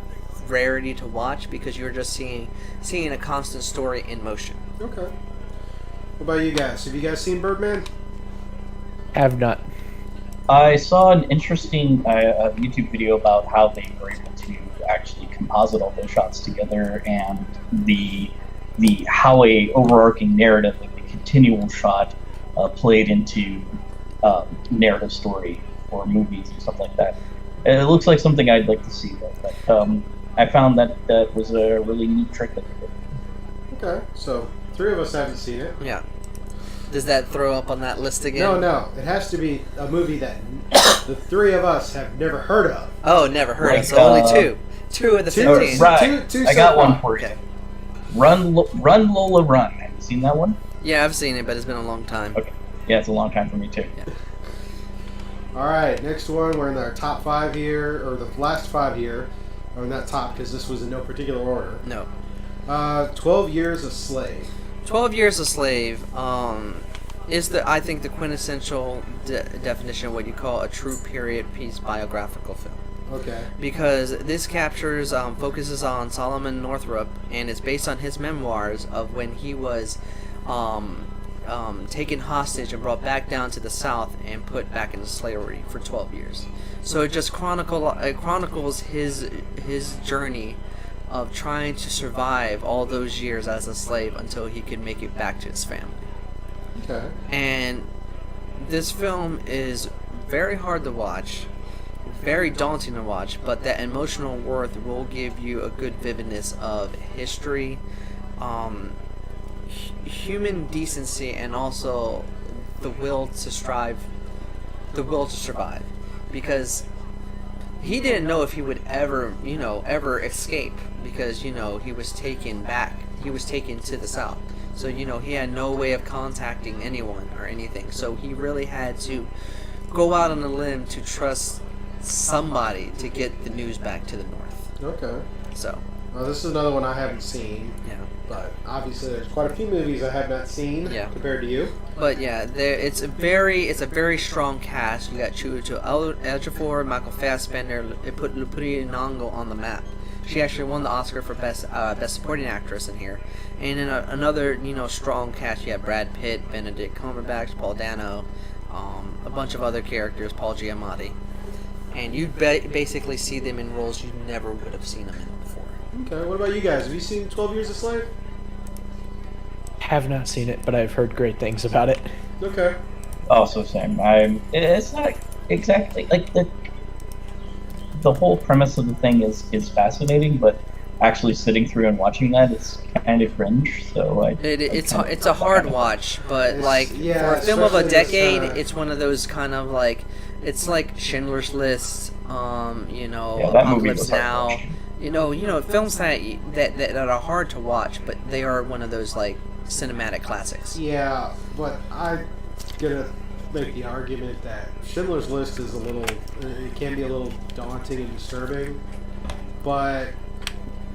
rarity to watch, because you're just seeing a constant story in motion.
Okay. What about you guys? Have you guys seen Birdman?
Have not.
I saw an interesting YouTube video about how they were able to actually composite all those shots together, and the how a overarching narrative, like the continual shot, played into narrative story or movies and stuff like that. It looks like something I'd like to see, though. But I found that was a really neat trick that they did.
Okay, so 3 of us haven't seen it.
Yeah. Does that throw up on that list again?
No. It has to be a movie that the 3 of us have never heard of.
Oh, never heard
Like,
of. So only 2. 2 of the 15.
Right.
Two
I
so
got
far.
one for you.
Okay.
Run Lola Run. Have you seen that one?
Yeah, I've seen it, but it's been a long time.
Okay. Yeah, it's a long time for me too.
Yeah.
All right, next one. We're in our top 5 here, or the last 5 here. Or not top, because this was in no particular order.
No.
12 Years a Slave.
12 Years a Slave. is I think the quintessential definition of what you call a true period piece biographical film.
Okay.
Because this captures, focuses on Solomon Northup, and it's based on his memoirs of when he was taken hostage and brought back down to the South and put back into slavery for 12 years. So it just chronicles his journey of trying to survive all those years as a slave until he could make it back to his family.
Okay.
And this film is very hard to watch, very daunting to watch, but that emotional worth will give you a good vividness of history, human decency, and also the will to survive. Because he didn't know if he would ever escape, because he was taken back. He was taken to the South. So, he had no way of contacting anyone or anything. So he really had to go out on a limb to trust somebody to get the news back to the North.
Okay.
So.
Well, this is another one I haven't seen.
Yeah.
But obviously, there's quite a few movies I have not seen compared to you.
But yeah, it's a very strong cast. You got Chiwetel Ejiofor, Michael Fassbender. It put Lupita Nyong'o on the map. She actually won the Oscar for best supporting actress in here. And in another strong cast, you have Brad Pitt, Benedict Cumberbatch, Paul Dano, a bunch of other characters, Paul Giamatti, and you basically see them in roles you never would have seen them in before.
Okay, what about you guys? Have you seen 12 Years a Slave?
Have not seen it, but I've heard great things about it.
Okay.
Also, same. It's not exactly like the whole premise of the thing is fascinating, but actually sitting through and watching that is kind of cringe. So
it's a hard watch, but for a film of a decade, it's one of those kind of like, it's like Schindler's List, Apocalypse Now, films that are hard to watch, but they are one of those like cinematic classics.
Yeah, but I'm gonna make the argument that Schindler's List is it can be a little daunting and disturbing, but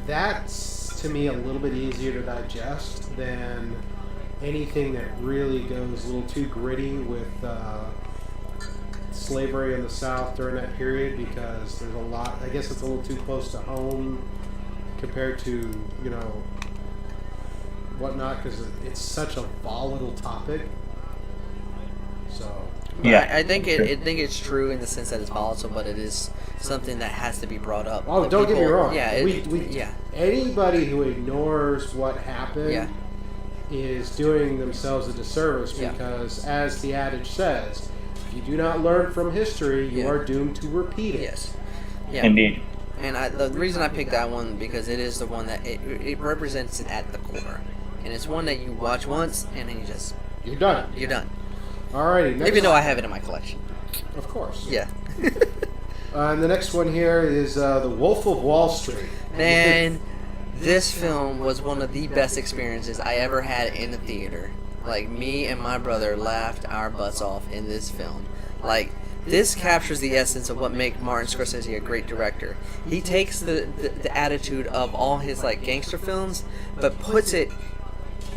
that's to me a little bit easier to digest than anything that really goes a little too gritty with slavery in the South during that period, because there's a lot, I guess it's a little too close to home compared to whatnot, because it's such a volatile topic. So
yeah, I think it's true in the sense that it's volatile, but it is something that has to be brought up.
Oh, don't get me wrong.
Yeah,
anybody who ignores what happened is doing themselves a disservice, because as the adage says, if you do not learn from history, you are doomed to repeat it.
Yes. Yeah.
Indeed.
And the reason I picked that one, because it is the one that it represents it at the core, and it's one that you watch once and then
you're done.
You're done.
Alrighty. Next.
Even though I have it in my collection.
Of course.
Yeah.
And the next one here is The Wolf of Wall Street.
Man, this film was one of the best experiences I ever had in the theater. Like, me and my brother laughed our butts off in this film. Like, this captures the essence of what makes Martin Scorsese a great director. He takes the attitude of all his like gangster films, but puts it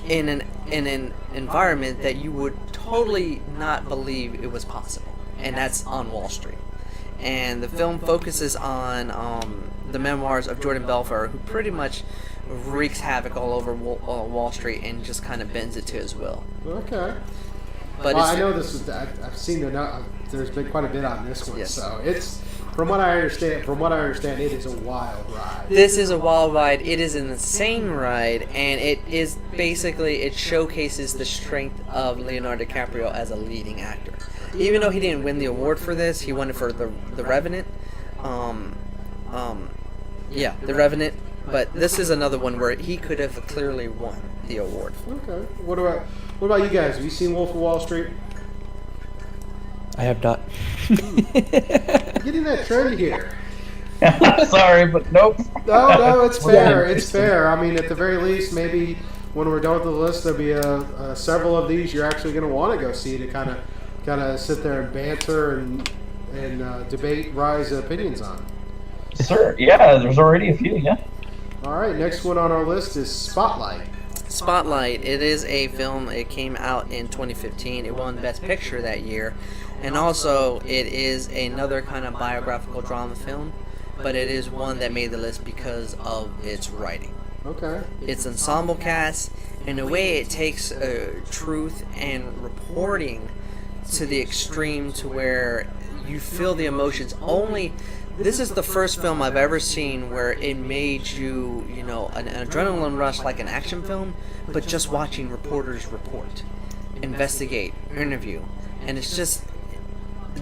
in an environment that you would totally not believe it was possible, and that's on Wall Street. And the film focuses on the memoirs of Jordan Belfort, who pretty much wreaks havoc all over Wall Street and just kind of bends it to his will.
Okay.
But
I know this is. I've seen there's been quite a bit on this one, so it's from what I understand, it is a wild ride.
This is a wild ride. It is an insane ride, and it is basically it showcases the strength of Leonardo DiCaprio as a leading actor. Even though he didn't win the award for this, he won it for the Revenant. The Revenant. But this is another one where he could have clearly won the award.
Okay. What about you guys? Have you seen Wolf of Wall Street?
I have not.
Getting that trend here.
Sorry, but nope.
No, it's fair. It's fair. I mean, at the very least, maybe when we're done with the list, there'll be several of these you're actually going to want to go see to kind of sit there and banter and debate Rye's opinions on.
Sure. Yeah, there's already a few. Yeah.
All right. Next one on our list is Spotlight.
Spotlight. It is a film. It came out in 2015. It won Best Picture that year, and also it is another kind of biographical drama film, but it is one that made the list because of its writing.
Okay.
Its ensemble cast, and the way it takes truth and reporting to the extreme, to where you feel the emotions. This is the first film I've ever seen where it made you, an adrenaline rush like an action film, but just watching reporters report, investigate, interview. And it's just,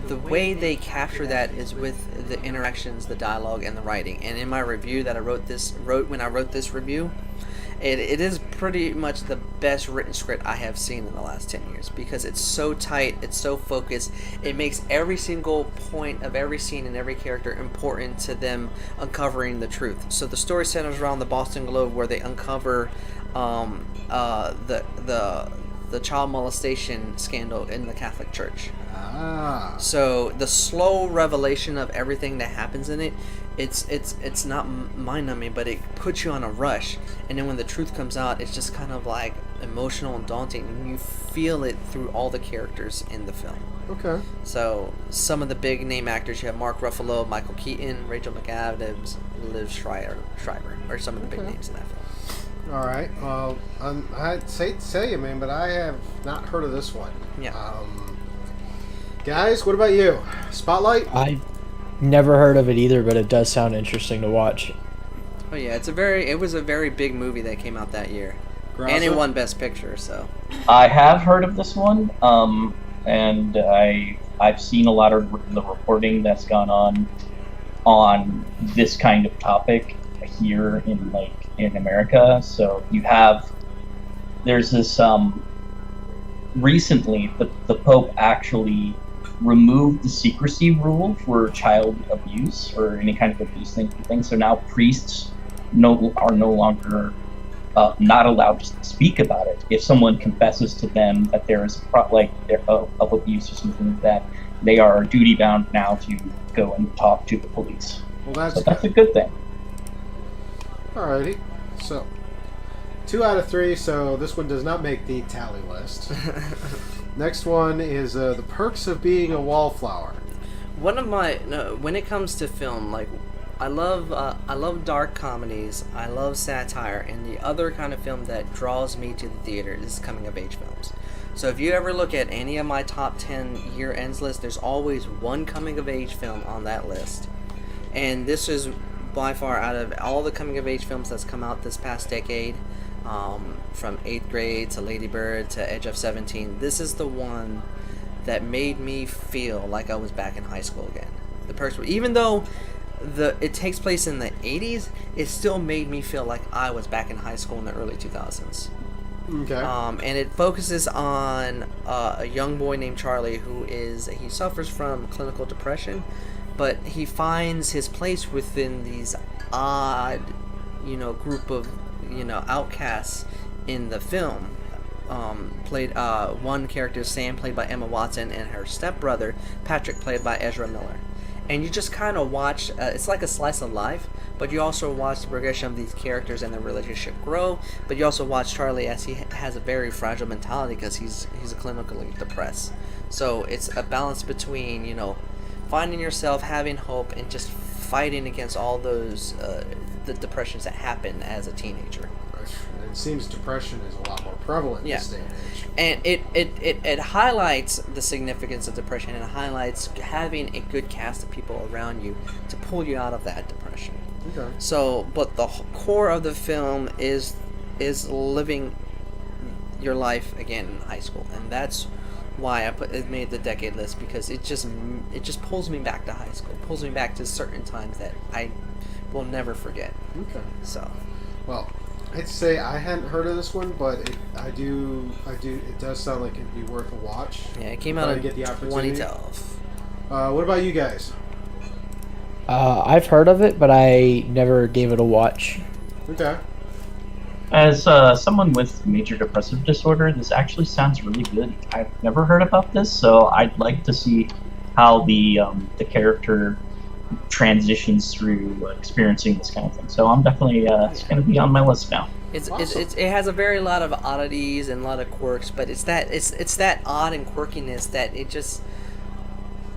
the way they capture that is with the interactions, the dialogue, and the writing. And in my review that I wrote when I wrote this review, it is pretty much the best written script I have seen in the last 10 years, because it's so tight, it's so focused, it makes every single point of every scene and every character important to them uncovering the truth. So the story centers around the Boston Globe, where they uncover the child molestation scandal in the Catholic Church.
Ah.
So the slow revelation of everything that happens in it, it's not mind-numbing, but it puts you on a rush. And then when the truth comes out, it's just kind of like emotional and daunting, and you feel it through all the characters in the film.
Okay.
So some of the big name actors, you have Mark Ruffalo, Michael Keaton, Rachel McAdams, Liv Schreiber are some of the big names in that film.
All right. Well, I'd say to tell you, man, but I have not heard of this one.
Yeah.
Guys, what about you? Spotlight?
I never heard of it either, but it does sound interesting to watch.
Oh yeah, it was a very big movie that came out that year.
Graza?
And it won Best Picture, so.
I have heard of this one, and I've seen a lot of the reporting that's gone on this kind of topic here in America. So there's this recently the Pope actually removed the secrecy rule for child abuse or any kind of abuse thing. So now priests are no longer not allowed to speak about it. If someone confesses to them that there is of abuse or something like that, they are duty bound now to go and talk to the police.
Well,
that's a good thing.
Alrighty. So, 2 out of 3, so this one does not make the tally list. Next one is The Perks of Being a Wallflower.
When it comes to film, I love dark comedies, I love satire, and the other kind of film that draws me to the theater is coming of age films. So if you ever look at any of my top 10 year ends list, there's always one coming of age film on that list. And this is by far, out of all the coming of age films that's come out this past decade, from 8th grade to Lady Bird to Edge of 17, this is the one that made me feel like I was back in high school again. The Perks, even though it takes place in the 80s, it still made me feel like I was back in high school in the early 2000s.
Okay.
And it focuses on a young boy named Charlie he suffers from clinical depression, but he finds his place within these odd, group of, outcasts in the film. One character, Sam, played by Emma Watson, and her stepbrother, Patrick, played by Ezra Miller. And you just kind of watch, it's like a slice of life, but you also watch the progression of these characters and their relationship grow, but you also watch Charlie as he has a very fragile mentality because he's clinically depressed. So it's a balance between, finding yourself, having hope, and just fighting against all those the depressions that happen as a teenager.
It seems depression is a lot more prevalent in this day and age.
And it highlights the significance of depression, and it highlights having a good cast of people around you to pull you out of that depression.
Okay.
So, but the core of the film is living your life again in high school, and that's why it made the decade list, because it just pulls me back to high school, pulls me back to certain times that I will never forget.
Okay.
So,
well, I'd say I hadn't heard of this one, but it does sound like it'd be worth a watch.
yeah, it came out in 2012.
What about you guys?
I've heard of it, but I never gave it a watch.
Okay.
As someone with major depressive disorder, this actually sounds really good. I've never heard about this, so I'd like to see how the character transitions through experiencing this kind of thing. So I'm definitely it's going to be on my list now.
It has a very lot of oddities and a lot of quirks, but it's that odd and quirkiness that it just,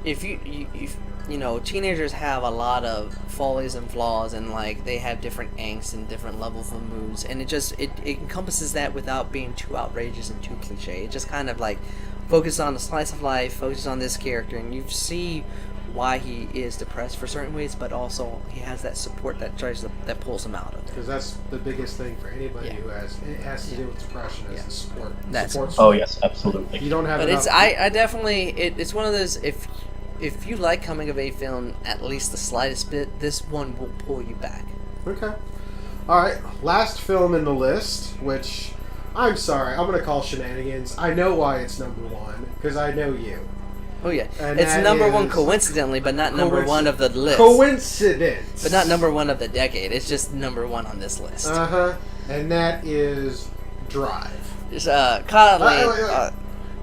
if you know, teenagers have a lot of follies and flaws, and like they have different angst and different levels of moods, and it encompasses that without being too outrageous and too cliche. It just kind of like focuses on the slice of life, focuses on this character, and you see why he is depressed for certain ways, but also he has that support that that pulls him out of it.
Because that's the biggest thing for anybody who has to deal with depression is the support. Support.
Oh yes, absolutely.
You don't have.
But
enough.
I definitely it's one of those, if you like coming of age film at least the slightest bit, this one will pull you back.
Okay. All right. Last film in the list, which I'm sorry, I'm gonna call Shenanigans. I know why it's number one because I know you.
Oh yeah,
And
it's
that
number one
is-
coincidentally, but not number one of the list.
Coincidence.
But not number one of the decade. It's just number one on this list.
And that is Drive.
Just Kyle
wait.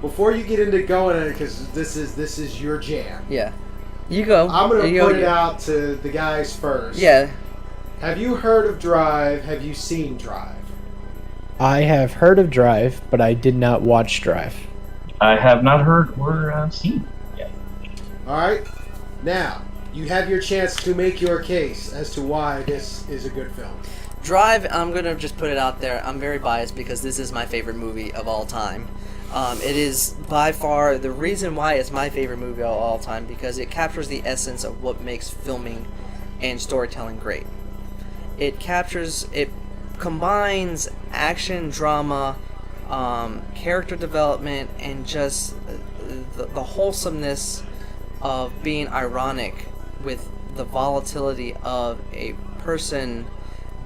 Before you get into going in, because this is your jam.
yeah, you go.
I'm gonna
You
put
go.
it out to the guys first.
Yeah,
Have you heard of Drive? Have you seen Drive?
I have heard of Drive, but I did not watch Drive.
I have not heard or seen yet.
All right. Now you have your chance to make your case as to why this is a good film.
Drive. I'm gonna just put it out there. I'm very biased because this is my favorite movie of all time. It is by far the reason why it's my favorite movie of all time, because it captures the essence of what makes filming and storytelling great. It combines action, drama, character development, and just the wholesomeness of being ironic with the volatility of a person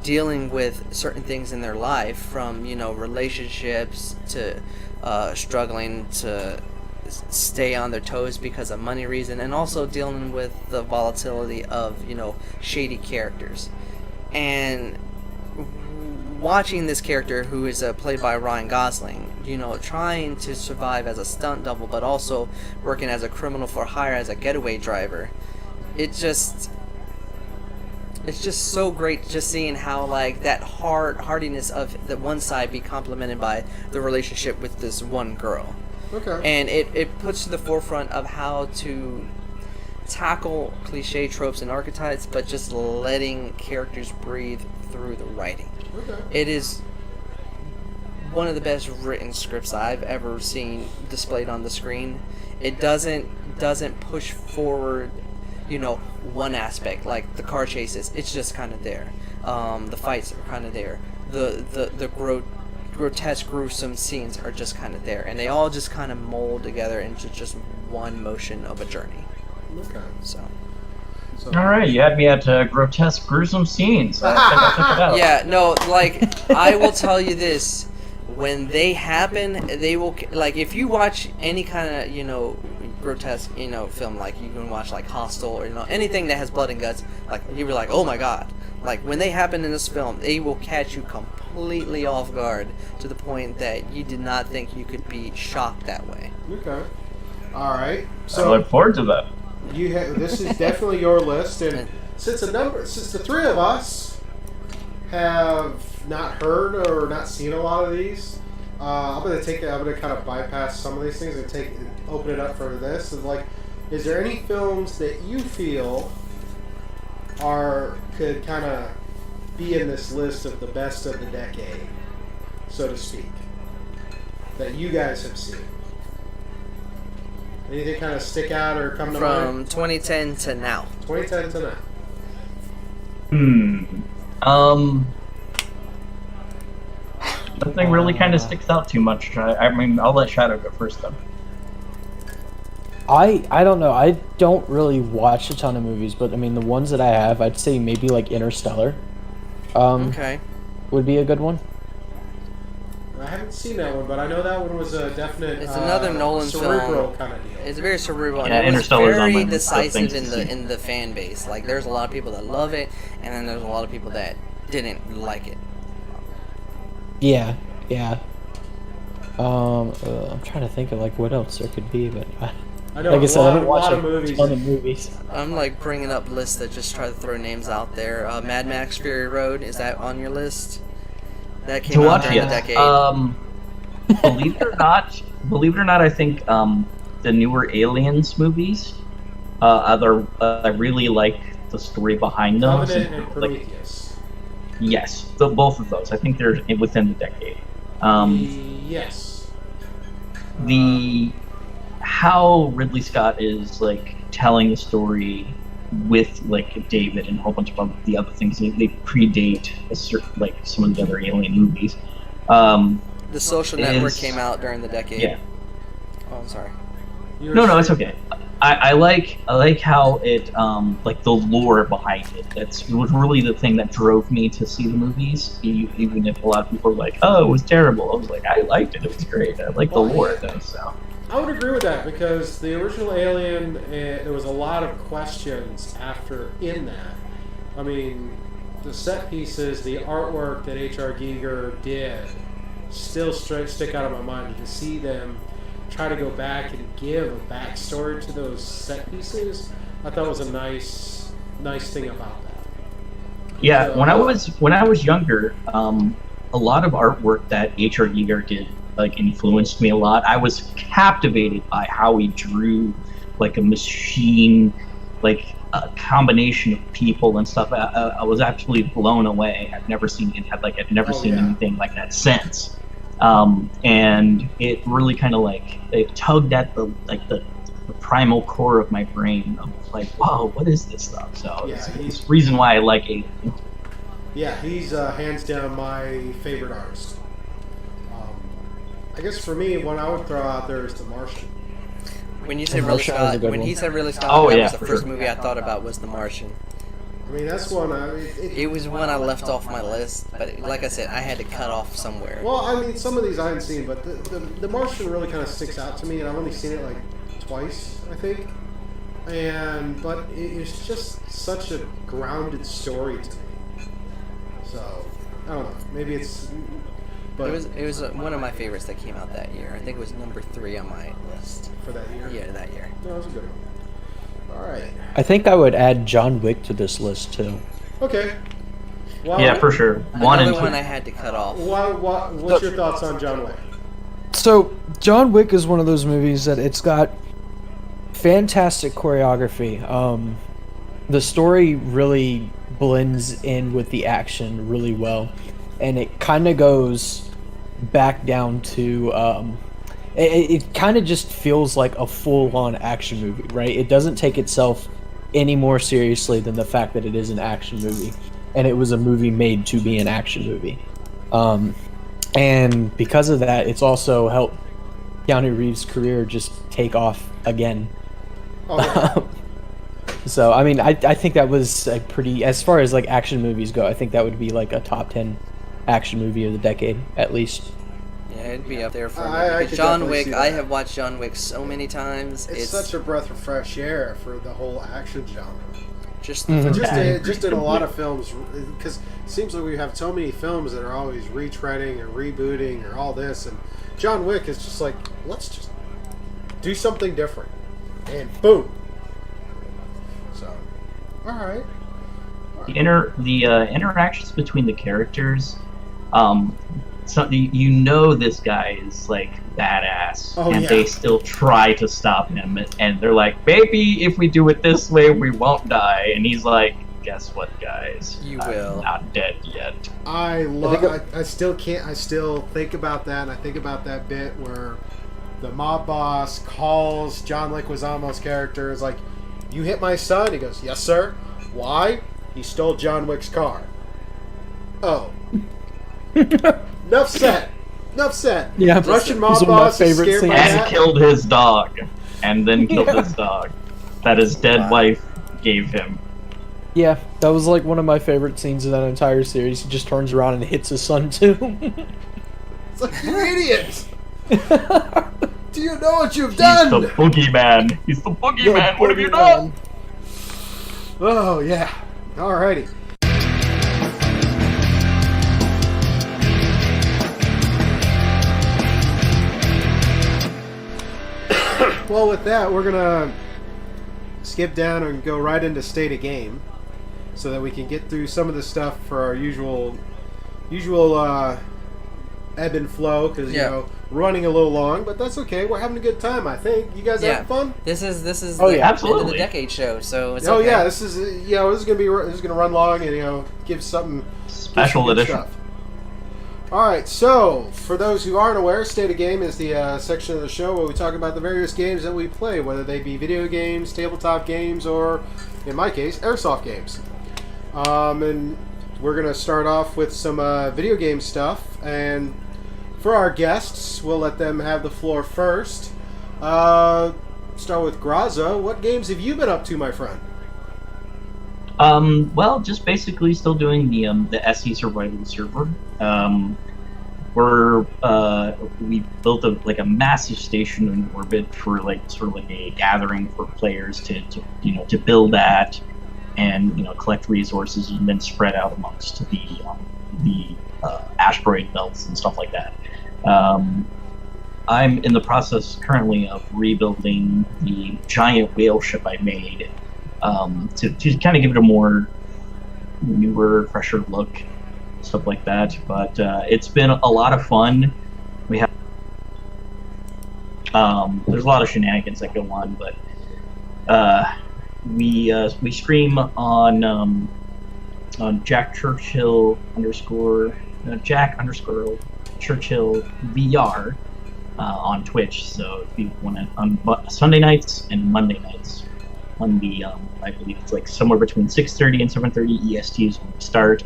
dealing with certain things in their life, from relationships to struggling to stay on their toes because of money reason, and also dealing with the volatility of shady characters. And watching this character, who is played by Ryan Gosling, trying to survive as a stunt double, but also working as a criminal for hire as a getaway driver, it's just so great just seeing how like that hardiness of the one side be complemented by the relationship with this one girl.
Okay.
And it puts to the forefront of how to tackle cliche tropes and archetypes, but just letting characters breathe through the writing.
Okay.
It is one of the best written scripts I've ever seen displayed on the screen. It doesn't push forward one aspect, like the car chases. It's just kind of there. The fights are kind of there. The grotesque, gruesome scenes are just kind of there, and they all just kind of mold together into just one motion of a journey.
Okay.
So
All right, you had me at grotesque, gruesome scenes. I think I'll check it out.
yeah, no, like I will tell you this: when they happen, they will like if you watch any kind of grotesque film, like you can watch like Hostel or anything that has blood and guts, like you were like, oh my god. Like when they happen in this film, they will catch you completely off guard to the point that you did not think you could be shocked that way.
Okay. All right.
I
So
look forward to that.
this is definitely your list, and since the three of us have not heard or not seen a lot of these, I'm gonna kind of bypass some of these things and open it up for this. And like, is there any films that you feel could kind of be in this list of the best of the decade, so to speak, that you guys have seen? Anything kind of stick out or come to
From
mind?
2010 to now.
2010 to now.
Nothing really kind of sticks out too much. I mean, I'll let Shadow go first, though.
I don't know. I don't really watch a ton of movies, but I mean the ones that I have, I'd say maybe like Interstellar.
Okay.
Would be a good one.
I haven't seen that one, but I know that one was a definite.
It's another Nolan
cerebral
film.
kind of deal.
It's very cerebral.
Yeah,
and it was
Interstellar's on my
very
list of
decisive
things to see.
in the fan base. Like there's a lot of people that love it, and then there's a lot of people that didn't like it.
Yeah. I'm trying to think of like what else there could be, but
I know
like I said, I don't
a
watch
lot
a
of movies.
ton of movies.
I'm like bringing up lists that just try to throw names out there. Mad Max Fury Road, is that on your list? that
To
came out
watch,
during the
yes.
decade.
Believe it or not, I think the newer Aliens movies, I really like the story behind those.
Covenant and
Like,
Prometheus.
yes, both of those. I think they're within the decade.
Yes.
The how Ridley Scott is like telling the story with like David and a whole bunch of the other things. They predate a certain, like some of the other Alien movies.
The Social Network
is-
came out during the decade.
Yeah.
Oh, I'm sorry.
You were
No, it's
saying-
okay. I like how it like the lore behind it. That's was really the thing that drove me to see the movies. Even if a lot of people are like, "Oh, it was terrible," I was like, "I liked it. It was great. I like the lore though." So
I would agree with that because the original Alien, there was a lot of questions after in that. I mean, the set pieces, the artwork that H.R. Giger did, still stick out of my mind. To see them try to go back and give a backstory to those set pieces, I thought was a nice thing about that.
yeah,
So-
when I was younger, a lot of artwork that H.R. Giger did like influenced me a lot. I was captivated by how he drew like a machine, like a combination of people and stuff. I was absolutely blown away. I've never seen anything like that since. And it really kind of like it tugged at the primal core of my brain of like, wow, what is this stuff? So
Yeah,
it's the reason why I like Alien.
Yeah, he's hands down my favorite artist. I guess for me, one I would throw out there is The Martian.
When you said Ridley
Martian was a
Scott,
good
when
one.
he said Ridley Scott,
Oh,
that
yeah,
was the
for
first
sure.
movie I thought about was The Martian.
I mean, that's one.
It was one I left off my list, but like I said, I had to cut off somewhere.
Well, I mean, some of these I haven't seen, but the Martian really kind of sticks out to me, and I've only seen it like twice, I think. But it's just such a grounded story to me. So I don't know. Maybe it's. But
It was one of my favorites that came out that year. I think it was number 3 on my list.
for that year.
Yeah, that year.
No, it was a good one. All right.
I think I would add John Wick to this list too.
Okay. Well,
Yeah, for sure. One and
Another one
two.
I had to cut off.
What's your thoughts on John Wick?
So John Wick is one of those movies that it's got fantastic choreography. The story really blends in with the action really well, and it kind of goes back down to it kind of just feels like a full-on action movie, right? It doesn't take itself any more seriously than the fact that it is an action movie, and it was a movie made to be an action movie. And because of that, it's also helped Keanu Reeves' career just take off again.
Oh, yeah.
So, I mean, I think that was a pretty, as far as like action movies go, I think that would be like a top 10 action movie of the decade, at least.
Yeah, it'd be up there for me.
I
Because
could
John
definitely
Wick,
see
I
that.
have watched John Wick so many times.
It's such a breath of fresh air for the whole action genre.
just the
Mhm.
first
Just in a lot of films, because it seems like we have so many films that are always retreading or rebooting or all this, and John Wick is just like, let's just do something different, and boom. So, all right.
The interactions between the characters, you know this guy is like badass,
Oh,
and
yeah.
they still try to stop him, and they're like, maybe if we do it this way, we won't die, and he's like, guess what, guys?
You
I'm
will.
not dead yet.
I still can't. I still think about that, and I think about that bit where the mob boss calls John Leguizamo's character. Is like, "You hit my son." He goes, "Yes, sir." Why? He stole John Wick's car. Oh. Enough said. Enough said.
Yeah,
Russian
those
mob
are my
boss is
favorite
scared by
scenes.
And
that.
killed his dog, and then killed
Yeah.
his dog that his dead
Wow.
wife gave him.
Yeah, that was like one of my favorite scenes in that entire series. He just turns around and hits his son too.
It's like, you idiot! Do you know what you've
He's
done?
the boogeyman. He's the boogeyman. What have you done?
Oh yeah. Alrighty. Well, with that, we're gonna skip down and go right into state of game, so that we can get through some of the stuff for our usual ebb and flow because
Yeah.
we're running a little long, but that's okay. We're having a good time, I think. You guys
Yeah.
having fun?
This is
Oh,
the
yeah,
end of the
absolutely.
decade show, so it's
Oh
okay.
yeah, this is gonna run long and give something
Special
good
edition.
stuff. All right, so for those who aren't aware, State of Game is the section of the show where we talk about the various games that we play, whether they be video games, tabletop games, or, in my case, airsoft games. And we're going to start off with some video game stuff. And for our guests, we'll let them have the floor first. Start with Graza. What games have you been up to, my friend?
Well, just basically still doing the SE survival server. We built a massive station in orbit for sort of a gathering for players to build at and collect resources and then spread out amongst the asteroid belts and stuff like that. I'm in the process currently of rebuilding the giant whale ship I made. To kind of give it a more newer, fresher look, stuff like that. But it's been a lot of fun. We have there's a lot of shenanigans that go on, but we stream on Jack Churchill Jack Churchill VR on Twitch. So if you want to on Sunday nights and Monday nights. On the, I believe it's somewhere between 6:30 and 7:30 EST is when we start,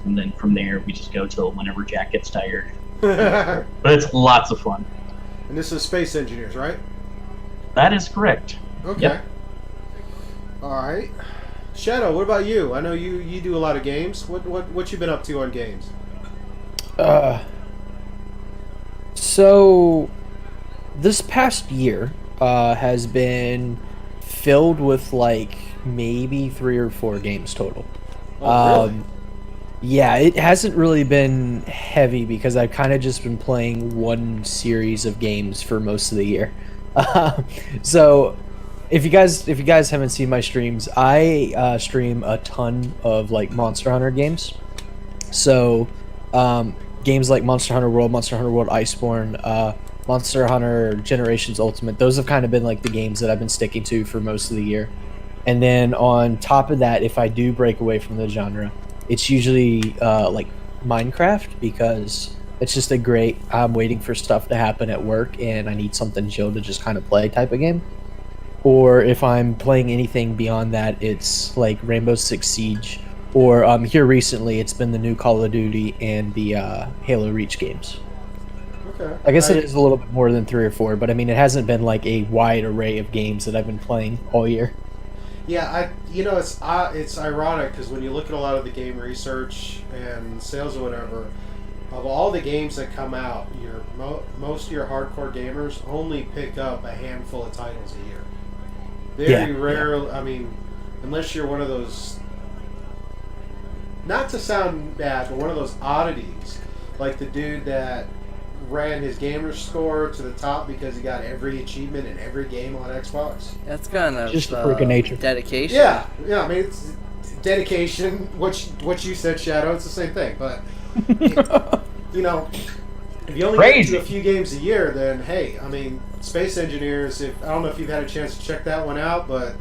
and then from there we just go till whenever Jack gets tired.
And
But it's lots of fun.
this is Space Engineers, right?
That is correct.
Okay.
Yep.
All right. Shadow, what about you? I know you do a lot of games. What you been up to on games?
So this past year has been filled with maybe 3 or 4 games total.
Oh, really?
Yeah, it hasn't really been heavy because I've kind of just been playing one series of games for most of the year. So if you guys haven't seen my streams, I stream a ton of Monster Hunter games. So games like Monster Hunter World, Iceborne, Monster Hunter Generations Ultimate, those have kind of been the games that I've been sticking to for most of the year. And then on top of that, if I do break away from the genre, it's usually Minecraft, because it's just a great, I'm waiting for stuff to happen at work and I need something chill to just kind of play type of game. Or if I'm playing anything beyond that, it's Rainbow Six Siege, or here recently it's been the new Call of Duty and the Halo Reach games.
Okay.
I guess it is a little bit more than 3 or 4, but I mean, it hasn't been a wide array of games that I've been playing all year.
Yeah, it's ironic because when you look at a lot of the game research and sales or whatever, of all the games that come out, most of your hardcore gamers only pick up a handful of titles a year. Very rare. I mean, unless you're one of those, not to sound bad, but one of those oddities, like the dude that ran his gamer score to the top because he got every achievement in every game on Xbox.
That's kind of
Just a freak of nature.
dedication.
Yeah. I mean, it's dedication. What you said, Shadow. It's the same thing. But if you only get to a few games a year, then hey, I mean, Space Engineers. I don't know if you've had a chance to check that one out, but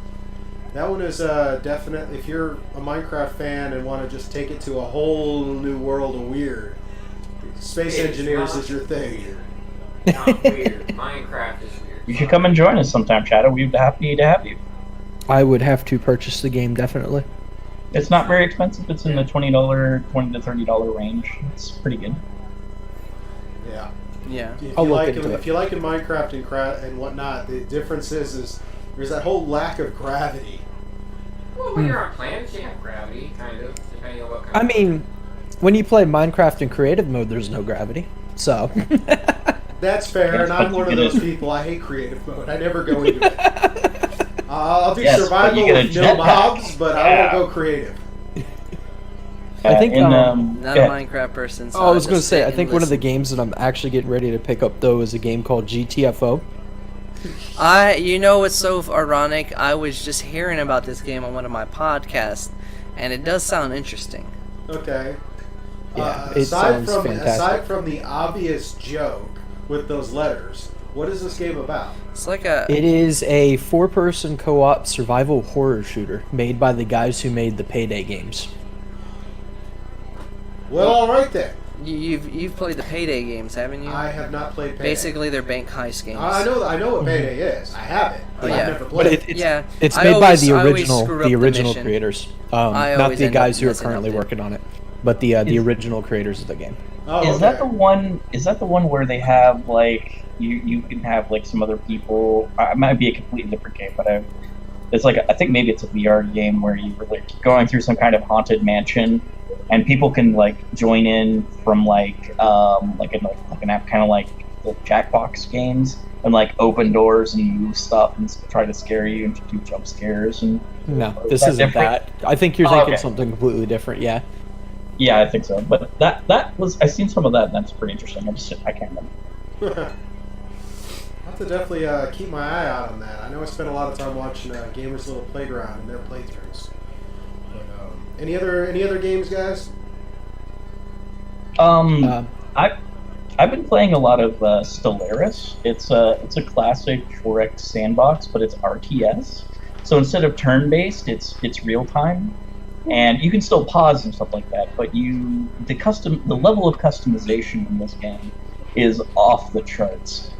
that one is definitely. If you're a Minecraft fan and want to just take it to a whole new world of weird, Space Engineers is your thing.
Weird. Not weird. Minecraft is weird.
You should come and join us sometime, Shadow. We'd be happy to have you.
I would have to purchase the game, definitely.
It's not very expensive. It's in the $20 to $30 range. It's pretty good.
Yeah.
Yeah.
I'll look into it.
If you like in Minecraft and whatnot, the difference is there's that whole lack of gravity.
Well, when you're on planets, you have gravity, kind of, depending on what kind
I mean, when you play Minecraft in creative mode, there's no gravity. So.
That's fair, and I'm one of those people. I hate creative mode. I never go into it. I'll do survival with no mobs, but I won't go creative.
I think
Not a Minecraft person. So
I was going to
just
say,
sit
I
and
think one of the
listen.
games that I'm actually getting ready to pick up though is a game called GTFO.
You know what's so ironic? I was just hearing about this game on one of my podcasts, and it does sound interesting.
Okay.
Yeah, it sounds fantastic.
Aside from the obvious joke with those letters, what is this game about?
It's like a.
It is a 4-person co-op survival horror shooter made by the guys who made the Payday games.
Well, all right then.
You've played the Payday games, haven't you?
I have not played Payday.
Basically, they're bank heist games.
I know what Payday is. I have it, but
Oh, yeah.
I've never
But
played it.
it's
I
made by
always-
the
I always
original
screw up the mission.
creators,
I
not
always
the
end up
guys who are
messing up
currently
the-
working on it, but the original creators of the game.
Oh,
Is that the one? Is that the one where they have like you can have like some other people? It might be a completely different game, but it's like I think maybe it's a VR game where you're like going through some kind of haunted mansion, and people can like join in from like an app kind of like the Jackbox games and like open doors and move stuff and try to scare you and do jump scares and.
No,
Is
this
that
isn't
different?
that. I think you're
Oh,
thinking
okay.
something completely different. Yeah.
Yeah, I think so. But that was I've seen some of that. And that's pretty interesting. I can't remember.
I'll have to definitely keep my eye out on that. I know I spent a lot of time watching Gamers Little Playground and their playthroughs. But, any other games, guys?
I've been playing a lot of Stellaris. It's a classic 4X sandbox, but it's RTS. So instead of turn-based, it's real time, and you can still pause and stuff like that. But the level of customization in this game is off the charts.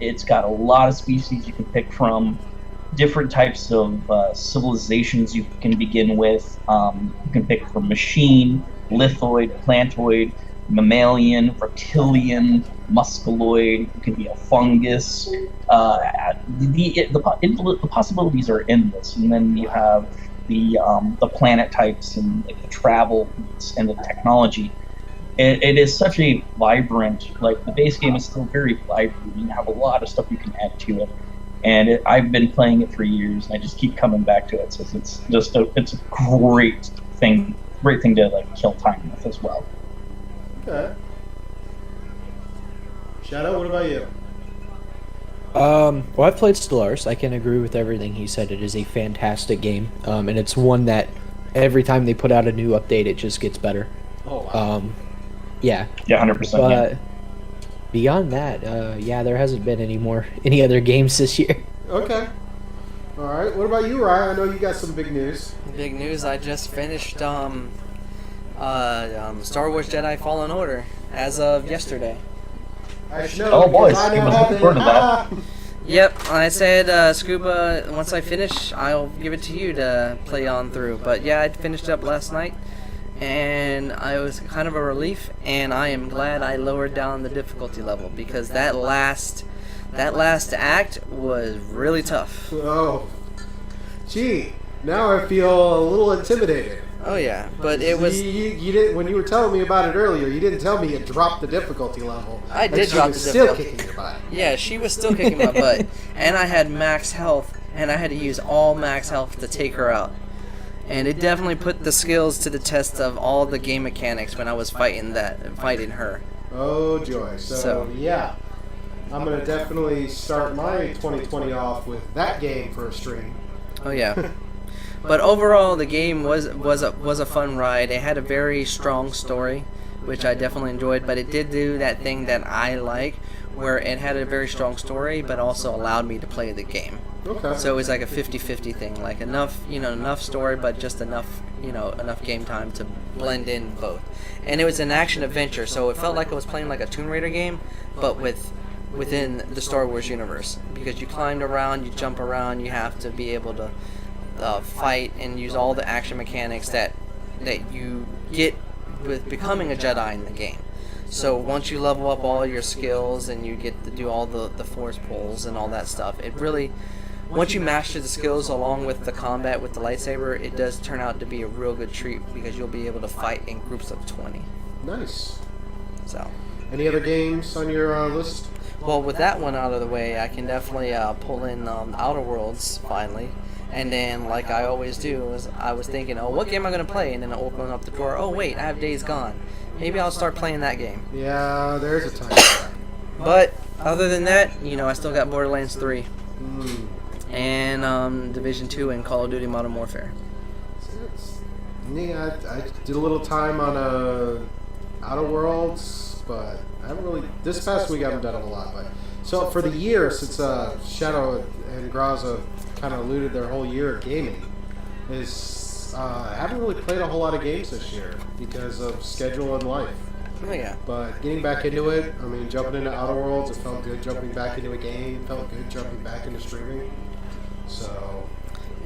It's got a lot of species you can pick from, different types of civilizations you can begin with. You can pick from machine, lithoid, plantoid, mammalian, reptilian, musculoid. You can be a fungus. The possibilities are endless, and then you have the planet types and like, the travel and the technology. It is such a vibrant, like the base game is still very vibrant. You have a lot of stuff you can add to it, and I've been playing it for years, and I just keep coming back to it. So it's a great thing to like kill time with as well.
Okay. Shadow, what about you?
Well, I've played Stellaris. I can agree with everything he said. It is a fantastic game, and it's one that every time they put out a new update, it just gets better.
Oh, wow.
Yeah.
Yeah, 100%.
But beyond that, there hasn't been any other games this year.
Okay. All right. What about you, Ryan? I know you got some big news.
Big news! I just finished Star Wars Jedi Fallen Order as of yesterday.
I should know.
Oh, boys.
because I know
I'm
how
looking forward to that.
Yep, I said Scuba. Once I finish, I'll give it to you to play on through. But yeah, I finished up last night, and I was kind of a relief. And I am glad I lowered down the difficulty level because that last act was really tough.
Oh. Gee. Now I feel a little intimidated.
Oh yeah, but it was.
You didn't when you were telling me about it earlier. You didn't tell me it dropped the difficulty level.
I
and
did
she
drop
was
the
still
difficulty.
kicking your butt.
Yeah, she was still kicking my butt, and I had max health, and I had to use all max health to take her out. And it definitely put the skills to the test of all the game mechanics when I was fighting her.
Oh joy! So yeah, I'm gonna definitely start my 2020 off with that game for a stream.
Oh yeah. But overall, the game was a fun ride. It had a very strong story, which I definitely enjoyed. But it did do that thing that I like, where it had a very strong story, but also allowed me to play the game.
Okay.
So it was like a 50-50 thing, like enough story, but just enough game time to blend in both. And it was an action adventure, so it felt like I was playing like a Tomb Raider game, but within the Star Wars universe. Because you climbed around, you jump around, you have to be able to fight and use all the action mechanics that you get with becoming a Jedi in the game. So once you level up all your skills and you get to do all the force pulls and all that stuff, it really, once you master the skills along with the combat with the lightsaber, it does turn out to be a real good treat because you'll be able to fight in groups of 20.
Nice.
So.
Any other games on your list?
Well, with that one out of the way, I can definitely pull in Outer Worlds finally. And then, like I always do, I was thinking, oh, what game am I going to play? And then I open up the drawer, oh, wait, I have Days Gone. Maybe I'll start playing that game.
Yeah, there's a time for that.
But, other than that, I still got Borderlands 3.
Mm.
And Division 2 and Call of Duty Modern Warfare.
Yeah, I did a little time on Outer Worlds, but I haven't really. This past week I haven't done a lot. But so for the year, since Shadow and Graza kind of eluded their whole year of gaming, is I haven't really played a whole lot of games this year because of schedule and life.
Oh yeah.
But getting back into it, I mean, jumping into Outer Worlds, it felt good. Jumping back into a game, felt good. Jumping back into streaming. So.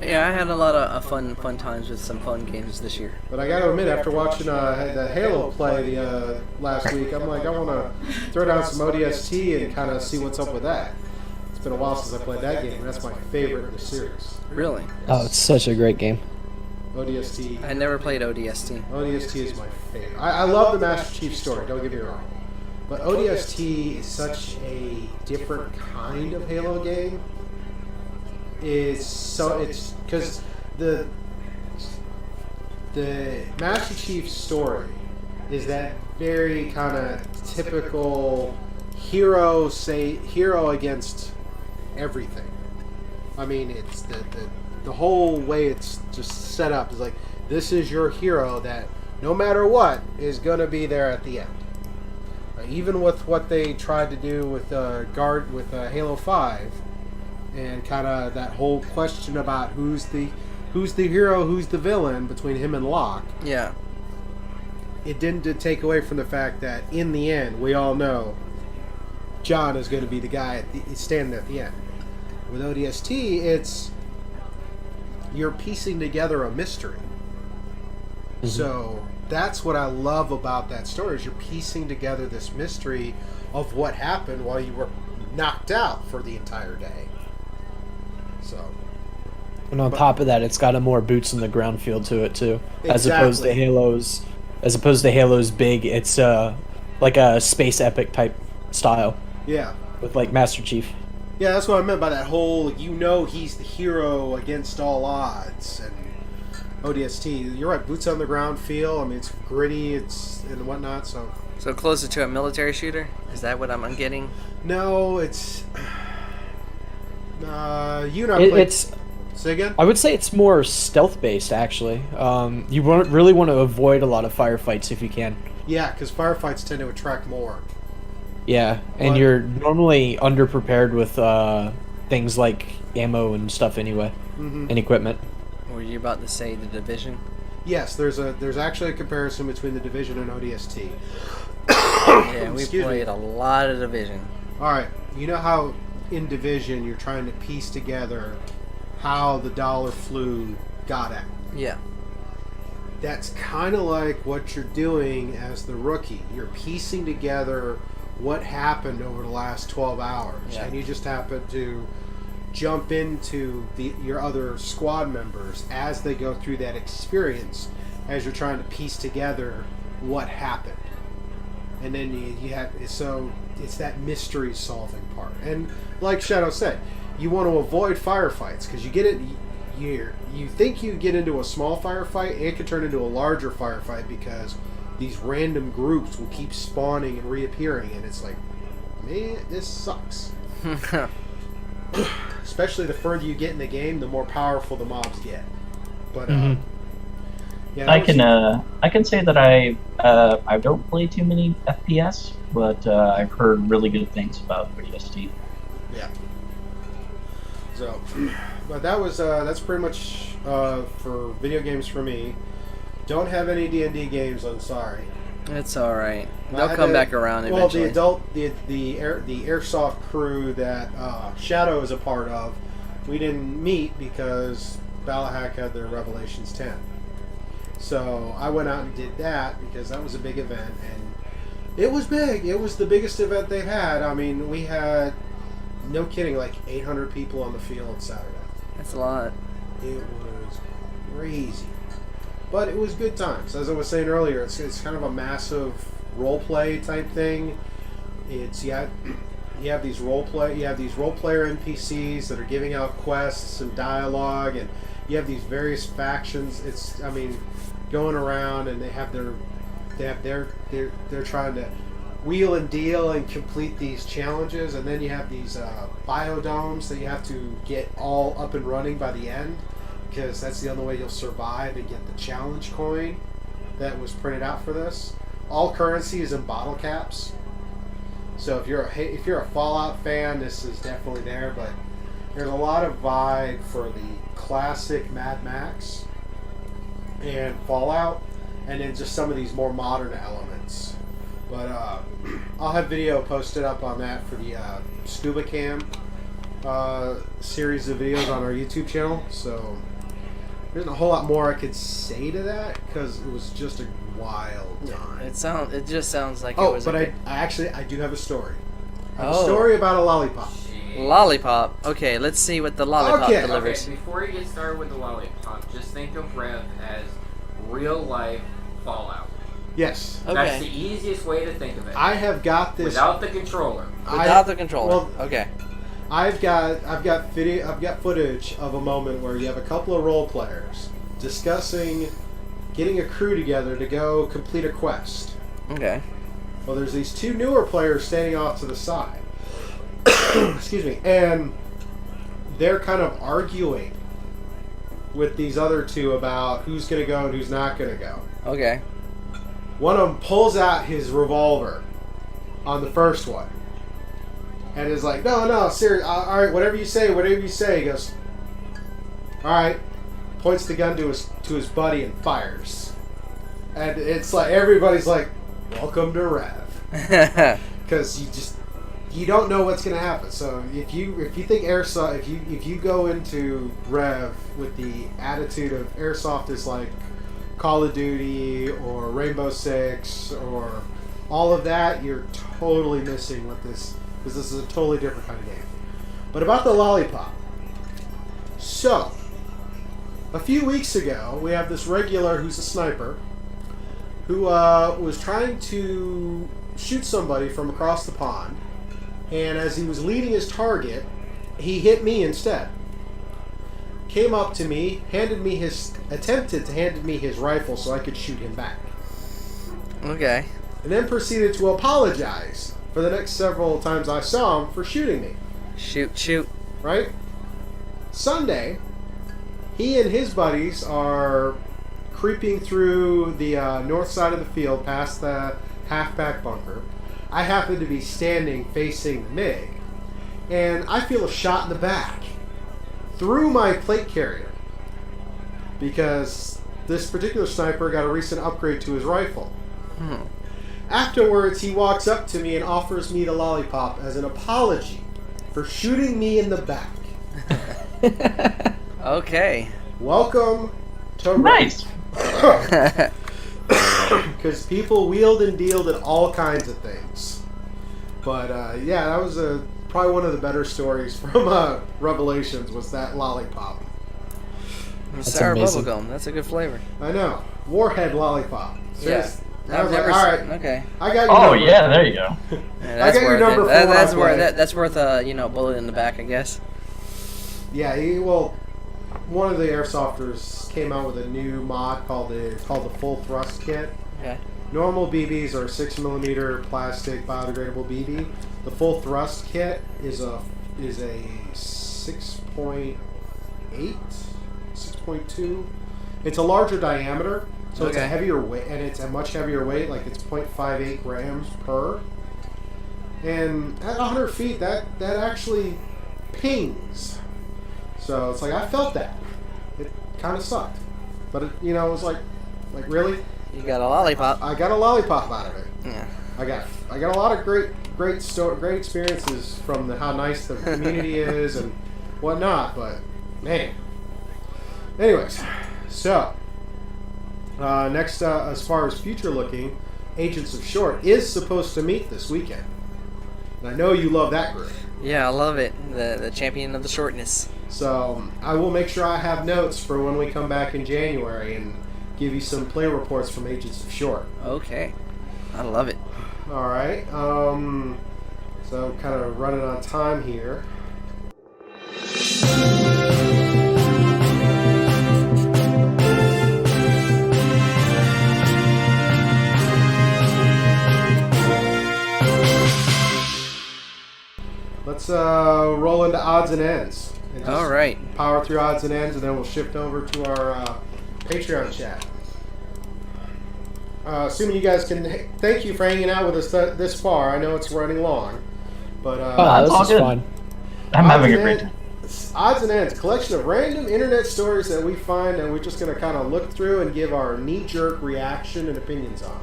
Yeah, I had a lot of fun times with some fun games this year.
But I got to admit, after watching the Halo play the last week, I'm like, I want to throw down some ODST and kind of see what's up with that. It's been a while since I played that game, and that's my favorite in the series.
Really?
Oh, it's such a great game.
ODST.
I never played ODST.
ODST is my favorite. I love the Master Chief story, don't get me wrong. But ODST is such a different kind of Halo game. It's because the Master Chief story is that very kind of typical hero against everything. I mean, it's the whole way it's just set up is like, this is your hero that no matter what is going to be there at the end. Even with what they tried to do with Halo 5, and kind of that whole question about who's the hero, who's the villain between him and Locke.
Yeah.
It didn't take away from the fact that in the end, we all know John is going to be the guy standing at the end. With ODST, it's you're piecing together a mystery. Mm-hmm. So that's what I love about that story, is you're piecing together this mystery of what happened while you were knocked out for the entire day. So,
and on top of that, it's got a more boots on the ground feel to it too, as
Exactly.
opposed to Halo's big. It's like a space epic type style
yeah.
with like Master Chief.
Yeah, that's what I meant by that whole, he's the hero against all odds. And ODST, you're right, boots on the ground feel. I mean, it's gritty, and whatnot, so.
So closer to a military shooter? Is that what I'm getting?
No, it's. You and I played. Say again?
I would say it's more stealth based actually. You really want to avoid a lot of firefights if you can.
Yeah, because firefights tend to attract more.
Yeah, and
But-
you're normally underprepared with things like ammo and stuff anyway,
Mm-hmm.
and equipment.
Were you about to say The Division?
Yes, there's actually a comparison between the Division and ODST.
Yeah, we
Excuse me.
played a lot of Division.
All right, you know how in Division you're trying to piece together how the dollar flu got at.
Yeah.
That's kind of like what you're doing as the rookie. You're piecing together what happened over the last 12 hours,
Yeah.
and you just happen to jump into your other squad members as they go through that experience, as you're trying to piece together what happened. And then you have, so it's that mystery solving part. And like Shadow said, you want to avoid firefights because you think you get into a small firefight, it could turn into a larger firefight because these random groups will keep spawning and reappearing, and it's like, man, this sucks. Especially the further you get in the game, the more powerful the mobs get. But yeah,
I can say that I don't play too many FPS, but I've heard really good things about ODST.
Yeah. So, but that's pretty much for video games for me. Don't have any D&D games. I'm sorry.
It's all right.
I
They'll
had
come
to-
back around eventually.
Well, the airsoft crew that Shadow is a part of, we didn't meet because Ballahack had their Revelations 10. So I went out and did that because that was a big event, and it was big. It was the biggest event they've had. I mean, we had, no kidding, like 800 people on the field Saturday.
That's a lot.
It was crazy. But it was good times. As I was saying earlier, it's kind of a massive role play type thing. It's you have these role player NPCs that are giving out quests and dialogue, and you have these various factions. Going around, and they're trying to wheel and deal and complete these challenges, and then you have these biodomes that you have to get all up and running by the end, because that's the only way you'll survive and get the challenge coin that was printed out for this. all currency is in bottle caps. So if you're a Fallout fan, this is definitely there. But there's a lot of vibe for the classic Mad Max and Fallout, and then just some of these more modern elements. But I'll have video posted up on that for the Scuba Cam series of videos on our YouTube channel. So there's a whole lot more I could say to that because it was just a wild time.
It just sounds like it
Oh,
was.
but
a
I do have a story. I have
Oh.
a story about a lollipop.
lollipop. Okay, let's see what the lollipop
Okay.
delivers.
Okay, before you get started with the lollipop, just think of Rev as real life Fallout.
Yes,
Okay.
That's the easiest way to think of it.
I have got this.
Without the controller.
Without the controller.
Well,
Okay.
I've got footage of a moment where you have a couple of role players discussing getting a crew together to go complete a quest.
Okay.
Well, there's these two newer players standing off to the side. Excuse me, and they're kind of arguing with these other two about who's going to go and who's not going to go.
Okay.
One of them pulls out his revolver on the first one. And is like, no, serious. All right, whatever you say. He goes, all right. Points the gun to his buddy and fires. And it's like everybody's like, welcome to Rev, because you don't know what's gonna happen. So if you think airsoft, if you go into Rev with the attitude of airsoft is like Call of Duty or Rainbow Six or all of that, you're totally missing what this. Because this is a totally different kind of game. But about the lollipop. So, a few weeks ago, we have this regular who's a sniper who was trying to shoot somebody from across the pond. And as he was leading his target, he hit me instead. Came up to me, attempted to hand me his rifle so I could shoot him back.
Okay.
And then proceeded to apologize for the next several times I saw him for shooting me.
Shoot.
Right? Sunday, he and his buddies are creeping through the north side of the field past the halfback bunker. I happen to be standing facing the MiG, and I feel a shot in the back through my plate carrier because this particular sniper got a recent upgrade to his rifle. Afterwards, he walks up to me and offers me the lollipop as an apology for shooting me in the back.
Okay.
Welcome to
Nice.
Because people wheeled and dealed at all kinds of things. But yeah, that was probably one of the better stories from Revelations was that lollipop.
Sour
amazing.
bubblegum. That's a good flavor.
I know. Warhead lollipop.
Yeah.
I was like,
never
all
seen.
right,
Okay.
I got your
Oh
number.
yeah, there you go.
Yeah, that's
got your
worth
number
it.
for
That-
when
that's
I
worth
play.
that's worth a bullet in the back, I guess.
Yeah, one of the airsofters came out with a new mod called the Full Thrust Kit.
Okay.
Normal BBs are 6mm plastic biodegradable BB. The Full Thrust Kit is a 6.8, 6.2. It's a larger diameter, so it's a
Okay.
heavier weight, and it's a much heavier weight. Like it's 0.58 grams per. And at 100 feet, that actually pings. So it's like I felt that. It kind of sucked, but it was like really.
You got a lollipop.
I got a lollipop out of it.
Yeah.
I got a lot of great experiences from how nice the community is and whatnot. But man, anyways, so next, as far as future looking, Agents of Short is supposed to meet this weekend, and I know you love that group.
Yeah, I love it. The champion of the shortness.
So I will make sure I have notes for when we come back in January and give you some play reports from Agents of Short.
Okay. I love it.
All right. So kind of running on time here. Let's roll into odds and ends. And just
All right.
Power through odds and ends, and then we'll shift over to our Patreon chat. assuming you guys can, thank you for hanging out with us this far. I know it's running long, but
Oh,
all
this is
good.
fun.
I'm having a
Odds
great
and
time.
Odds and ends, collection of random internet stories that we find, and we're just going to kind of look through and give our knee-jerk reaction and opinions on.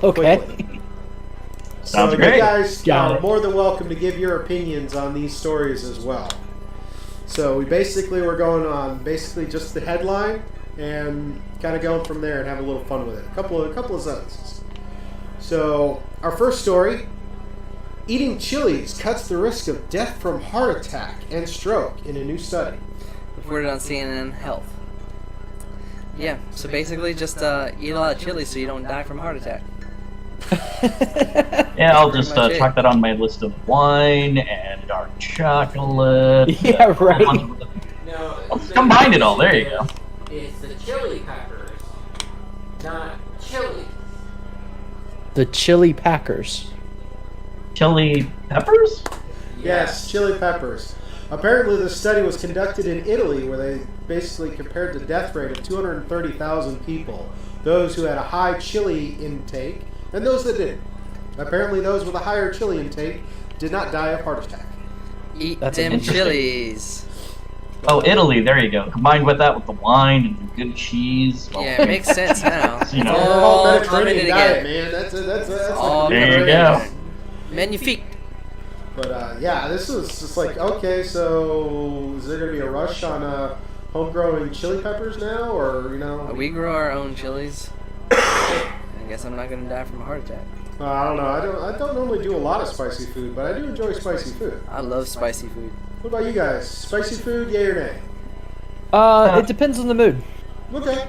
Okay.
Quickly.
Sounds
so
great.
you guys
Got
are
it.
more than welcome to give your opinions on these stories as well. So we're going on basically just the headline and kind of going from there and have a little fun with it. A couple of sentences. So our first story: eating chilies cuts the risk of death from heart attack and stroke in a new study.
Reported on CNN Health. Yeah, so basically just eat a lot of chili so you don't die from a heart attack.
Yeah, I'll just
Pretty much it.
chuck that on my list of wine and dark chocolate.
Yeah,
a whole
right.
bunch of-
No,
I'll
the
combine it
difference
all. There you go.
It's the chili peppers, not chili.
The Chili Packers.
Chili peppers?
Yes, chili peppers. Apparently, the study was conducted in Italy, where they basically compared the death rate of 230,000 people, those who had a high chili intake and those that didn't. Apparently, those with a higher chili intake did not die of heart attack.
Eat
That's
them
interesting.
chilies.
Oh, Italy. There you go. Combined with that, with the wine and the good cheese. Well,
Yeah, it makes sense now.
You know.
All
I'm in it
Mediterranean diet,
again.
man. That's
All
like
There you
Mediterranean.
go.
Magnifique.
But yeah, this was just like, okay, so is there going to be a rush on homegrown chili peppers now, or
We grow our own chilies. I guess I'm not gonna die from a heart attack.
I don't know. I don't normally do a lot of spicy food, but I do enjoy spicy food.
I love spicy food.
What about you guys? Spicy food, yay or nay?
It depends on the mood.
Okay.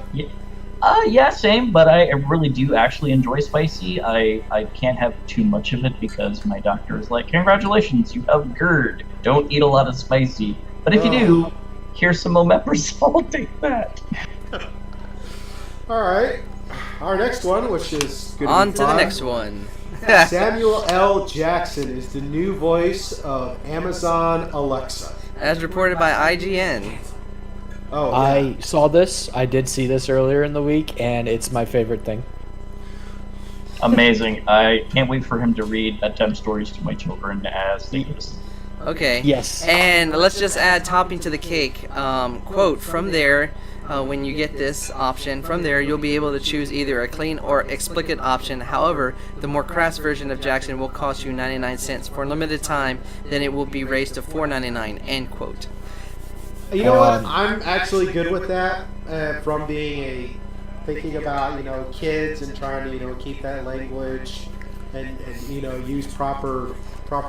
Yeah, same, but I really do actually enjoy spicy. I can't have too much of it because my doctor is like, congratulations, you have GERD. Don't eat a lot of spicy. But if you do, here's some omeprazole, I'll take that.
All right. Our next one, which is good.
On to the next one.
Samuel L. Jackson is the new voice of Amazon Alexa.
As reported by IGN.
Oh, yeah.
I saw this. I did see this earlier in the week, and it's my favorite thing.
Amazing. I can't wait for him to read bedtime stories to my children as they listen.
Okay.
Yes.
And let's just add topping to the cake. Quote, from there, when you get this option, from there you'll be able to choose either a clean or explicit option. However, the more crass version of Jackson will cost you 99 cents for a limited time, then it will be raised to $4.99, end quote.
You know what? I'm actually good with that. From being thinking about kids and trying to keep that language and use proper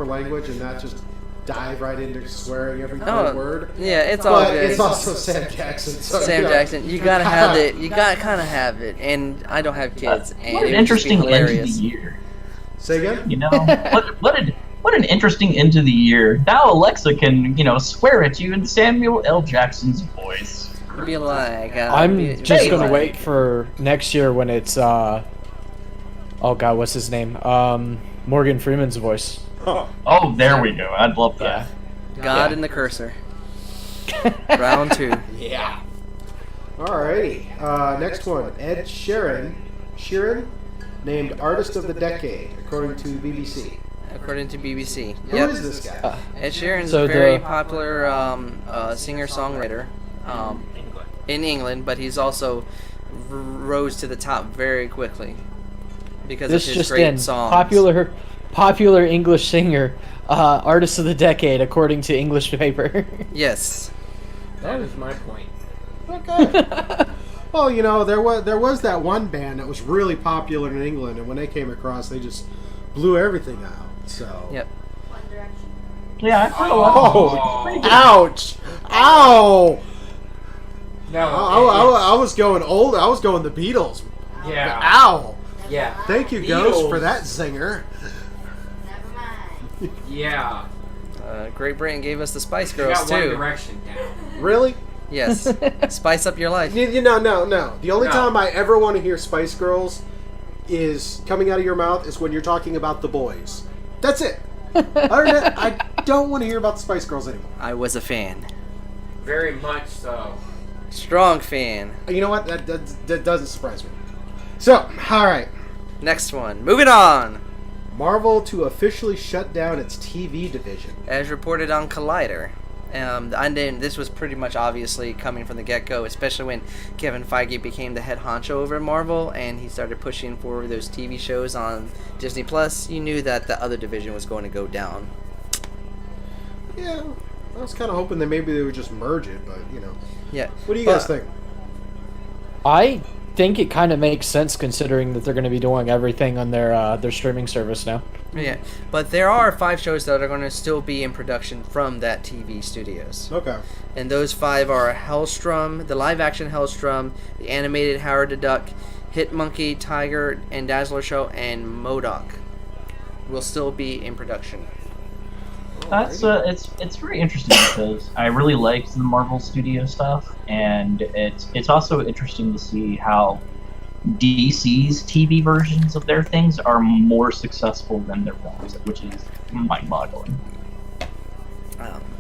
language and not just dive right into swearing every third word.
Yeah, it's all
But
good.
it's also Sam Jackson. So,
Sam Jackson, you gotta have it. You gotta kind of have it. And I don't have kids. And
What an
it would just be
interesting end to the
hilarious.
year.
Say again?
You know, what an interesting end to the year. Now Alexa can, swear at you in Samuel L. Jackson's voice.
It'd be like,
I'm just
Hey,
gonna
like-
wait for next year when it's oh god, what's his name? Morgan Freeman's voice.
Oh, there we go. I'd love that.
God
Yeah.
and the cursor. Round 2.
Yeah. Alrighty. Next one. Ed Sheeran, named Artist of the Decade, according to BBC.
According to BBC.
Who
Yep.
is this guy?
Ed Sheeran's
So
a very
the-
popular singer-songwriter in England, but he's also rose to the top very quickly because
This
of his
just
great
in.
songs.
Popular English singer, Artist of the Decade, according to English paper.
Yes.
That is my point.
Okay. Well, there was that one band that was really popular in England, and when they came across, they just blew everything out. So.
Yep.
One Direction.
Yeah, I've heard a lot.
Oh! Ouch! Ow!
No.
I was going old. I was going the Beatles.
Yeah.
Ow!
Yeah.
Thank you, Ghost, for that zinger.
Never mind.
Yeah.
Great Britain gave us the Spice
You
Girls
got One
too.
Direction down.
Really?
Yes. Spice up your life.
No. The only
No.
time I ever want to hear Spice Girls is coming out of your mouth is when you're talking about the boys. That's it. Other than that, I don't want to hear about the Spice Girls anymore.
I was a fan.
Very much so.
Strong fan.
You know what? That doesn't surprise me. So, all right.
Next one. Moving on.
Marvel to officially shut down its TV division.
As reported on Collider. And then this was pretty much obviously coming from the get-go, especially when Kevin Feige became the head honcho over at Marvel and he started pushing forward those TV shows on Disney Plus. You knew that the other division was going to go down.
Yeah, I was kind of hoping that maybe they would just merge it, but you know.
Yeah.
What do you guys think?
I think it kind of makes sense considering that they're going to be doing everything on their streaming service now.
Yeah, but there are 5 shows that are going to still be in production from that TV studios.
Okay.
And those 5 are Hellstrom, the live-action Hellstrom, the animated Howard the Duck, Hit Monkey, Tiger and Dazzler Show, and MODOK will still be in production.
That's it's very interesting because I really liked the Marvel Studio stuff, and it's also interesting to see how DC's TV versions of their things are more successful than their films, which is mind-boggling.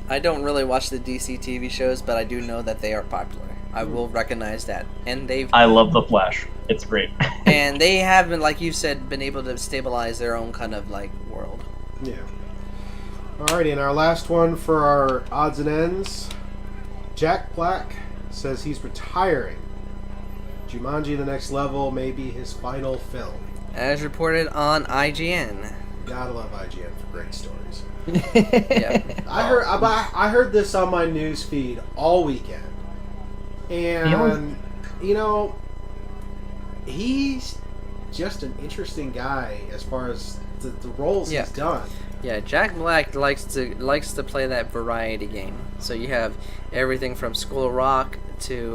I don't really watch the DC TV shows, but I do know that they are popular. I will recognize that, and
I love The Flash. It's great.
and they have been, like you said, been able to stabilize their own kind of like world.
Yeah. Alrighty, and our last one for our odds and ends. Jack Black says he's retiring. Jumanji: The Next Level may be his final film.
As reported on IGN.
Gotta love IGN for great stories.
Yeah.
I heard this on my news feed all weekend, and you know, he's just an interesting guy as far as the roles he's done.
Yeah, Jack Black likes to play that variety game. So you have everything from School of Rock to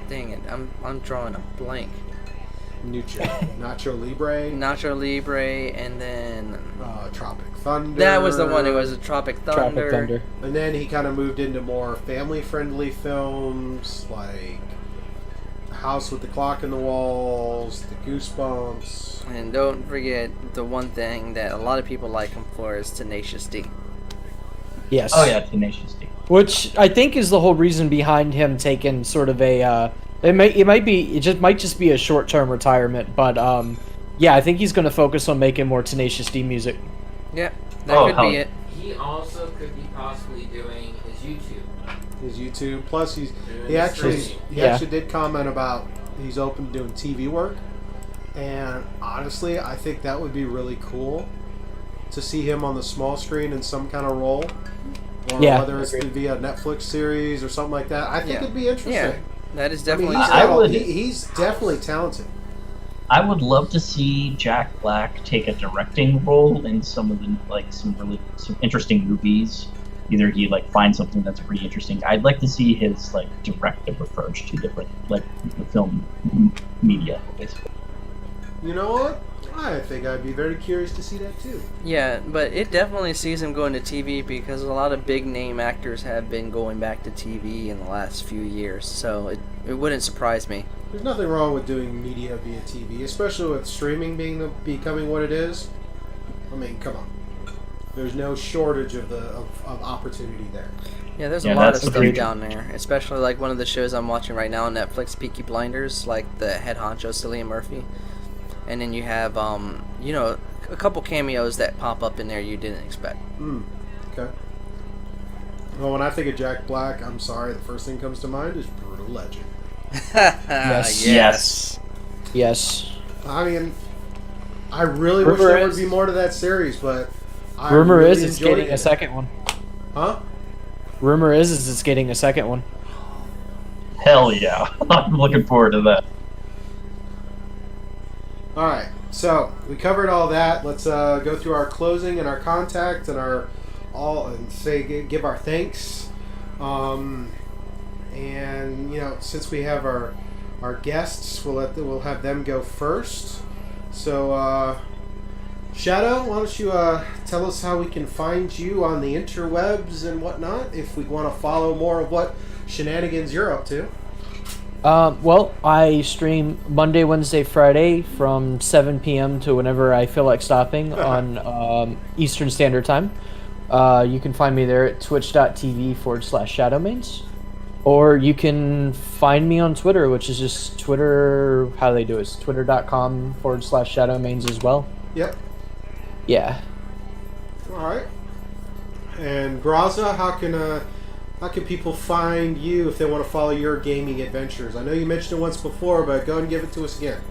dang it, I'm drawing a blank.
Nacho Libre.
Nacho Libre, and then
Tropic Thunder.
That was the one. It was a Tropic Thunder.
Tropic Thunder.
And then he kind of moved into more family-friendly films like House with the Clock in the Walls, The Goosebumps.
And don't forget the one thing that a lot of people like him for is Tenacious D.
Yes.
Oh yeah, Tenacious D.
Which I think is the whole reason behind him taking sort of a it might just be a short-term retirement, but yeah, I think he's going to focus on making more Tenacious D music.
Yeah, that could be it.
He also could be possibly doing his YouTube.
Plus he actually did comment about he's open to doing TV work, and honestly I think that would be really cool to see him on the small screen in some kind of role, or whether it's via Netflix series or something like that. I think it'd be interesting.
Yeah, that is definitely.
He's definitely talented.
I would love to see Jack Black take a directing role in some of the some interesting movies. Either he finds something that's pretty interesting. I'd like to see his directive approach to different the film media, basically.
You know what? I think I'd be very curious to see that too.
Yeah, but it definitely sees him going to TV because a lot of big name actors have been going back to TV in the last few years. So it wouldn't surprise me.
There's nothing wrong with doing media via TV, especially with streaming becoming what it is. I mean, come on. There's no shortage of opportunity there.
Yeah, there's a lot of stuff down there, especially one of the shows I'm watching right now on Netflix, Peaky Blinders, the head honcho, Cillian Murphy. And then you have, a couple cameos that pop up in there you didn't expect.
Okay. Well, when I think of Jack Black, I'm sorry, the first thing that comes to mind is Brutal Legend.
Yes.
I mean, I really wish there would be more to that series, but
rumor is it's getting a second one.
Huh?
Rumor is it's getting a second one.
Hell yeah. I'm looking forward to that.
Alright, so we covered all that. Let's go through our closing and our contact and give our thanks. And since we have our guests, we'll have them go first. So Shadow, why don't you tell us how we can find you on the interwebs and whatnot if we want to follow more of what shenanigans you're up to.
Well, I stream Monday, Wednesday, Friday from 7 p.m. to whenever I feel like stopping on Eastern Standard Time. You can find me there at twitch.tv/ShadowManes. Or you can find me on Twitter, which is just Twitter. How do they do it? It's twitter.com/ShadowManes as well.
Yep.
Yeah.
All right. And Graza, how can people find you if they want to follow your gaming adventures? I know you mentioned it once before, but go ahead and give it to us again.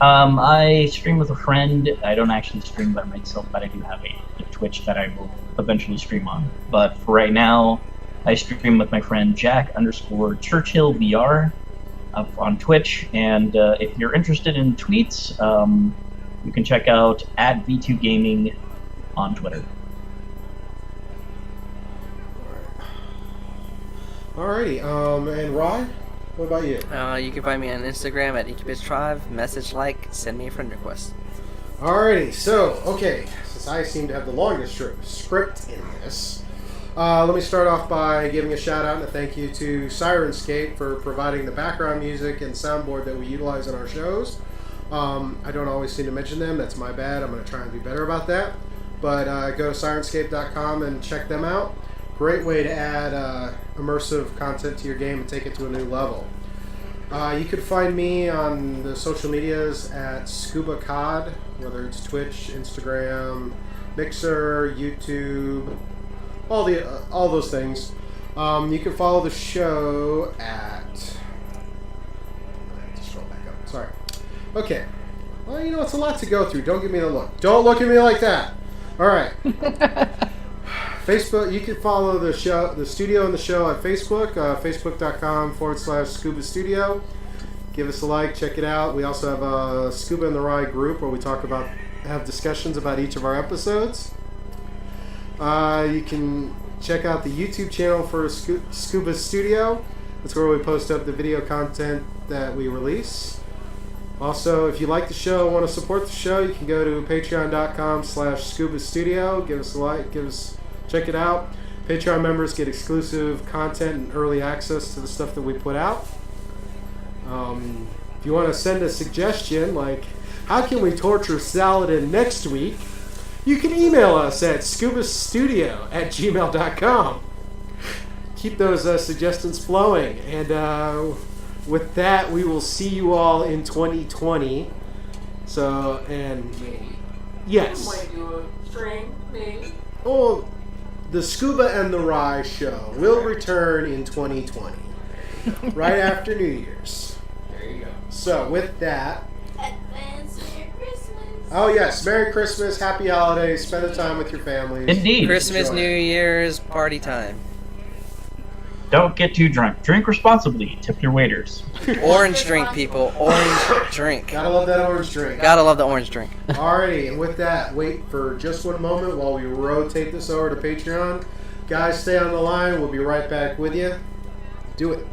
I stream with a friend. I don't actually stream by myself, but I do have a Twitch that I will eventually stream on. But for right now, I stream with my friend Jack_ChurchillVR up on Twitch. And if you're interested in tweets, you can check out @V2Gaming on Twitter.
Alrighty. And Rod, what about you?
You can find me on Instagram @IncubusTribe. Message, send me a friend request.
Alrighty. So, okay, since I seem to have the longest script in this, let me start off by giving a shout out and a thank you to Sirenscape for providing the background music and soundboard that we utilize in our shows. I don't always seem to mention them. That's my bad. I'm going to try and be better about that. But go to Sirenscape.com and check them out. Great way to add immersive content to your game and take it to a new level. You could find me on the social medias at Scuba COD, whether it's Twitch, Instagram, Mixer, YouTube, all those things. You can follow the show at. I have to scroll back up. Sorry. Okay. Well, you know, it's a lot to go through. Don't give me the look. Don't look at me like that. All right. Facebook. You can follow the studio and the show on Facebook. Facebook.com/Scuba Studio. Give us a like. Check it out. We also have a Scuba and the Rye group where we have discussions about each of our episodes. You can check out the YouTube channel for Scuba Studio. That's where we post up the video content that we release. Also, if you like the show and want to support the show, you can go to patreon.com/Scuba Studio. Give us a like. Check it out. Patreon members get exclusive content and early access to the stuff that we put out. If you want to send a suggestion, like how can we torture Saladin next week, you can email us at scubastudio@gmail.com. Keep those suggestions flowing. And with that, we will see you all in 2020. So, and yes.
Might do a stream, maybe.
Oh, the Scuba and the Rye show will return in 2020, right after New Year's.
There you go.
So, with that,
Advance Merry Christmas.
oh yes, Merry Christmas, Happy Holidays, spend the time with your families.
Indeed.
Christmas,
Enjoy.
New Year's, party time.
Don't get too drunk. Drink responsibly. Tip your waiters.
Orange drink, people. Orange drink.
Gotta love that orange drink.
Gotta love the orange drink.
Alrighty, and with that, wait for just one moment while we rotate this over to Patreon. Guys, stay on the line. We'll be right back with you. Do it.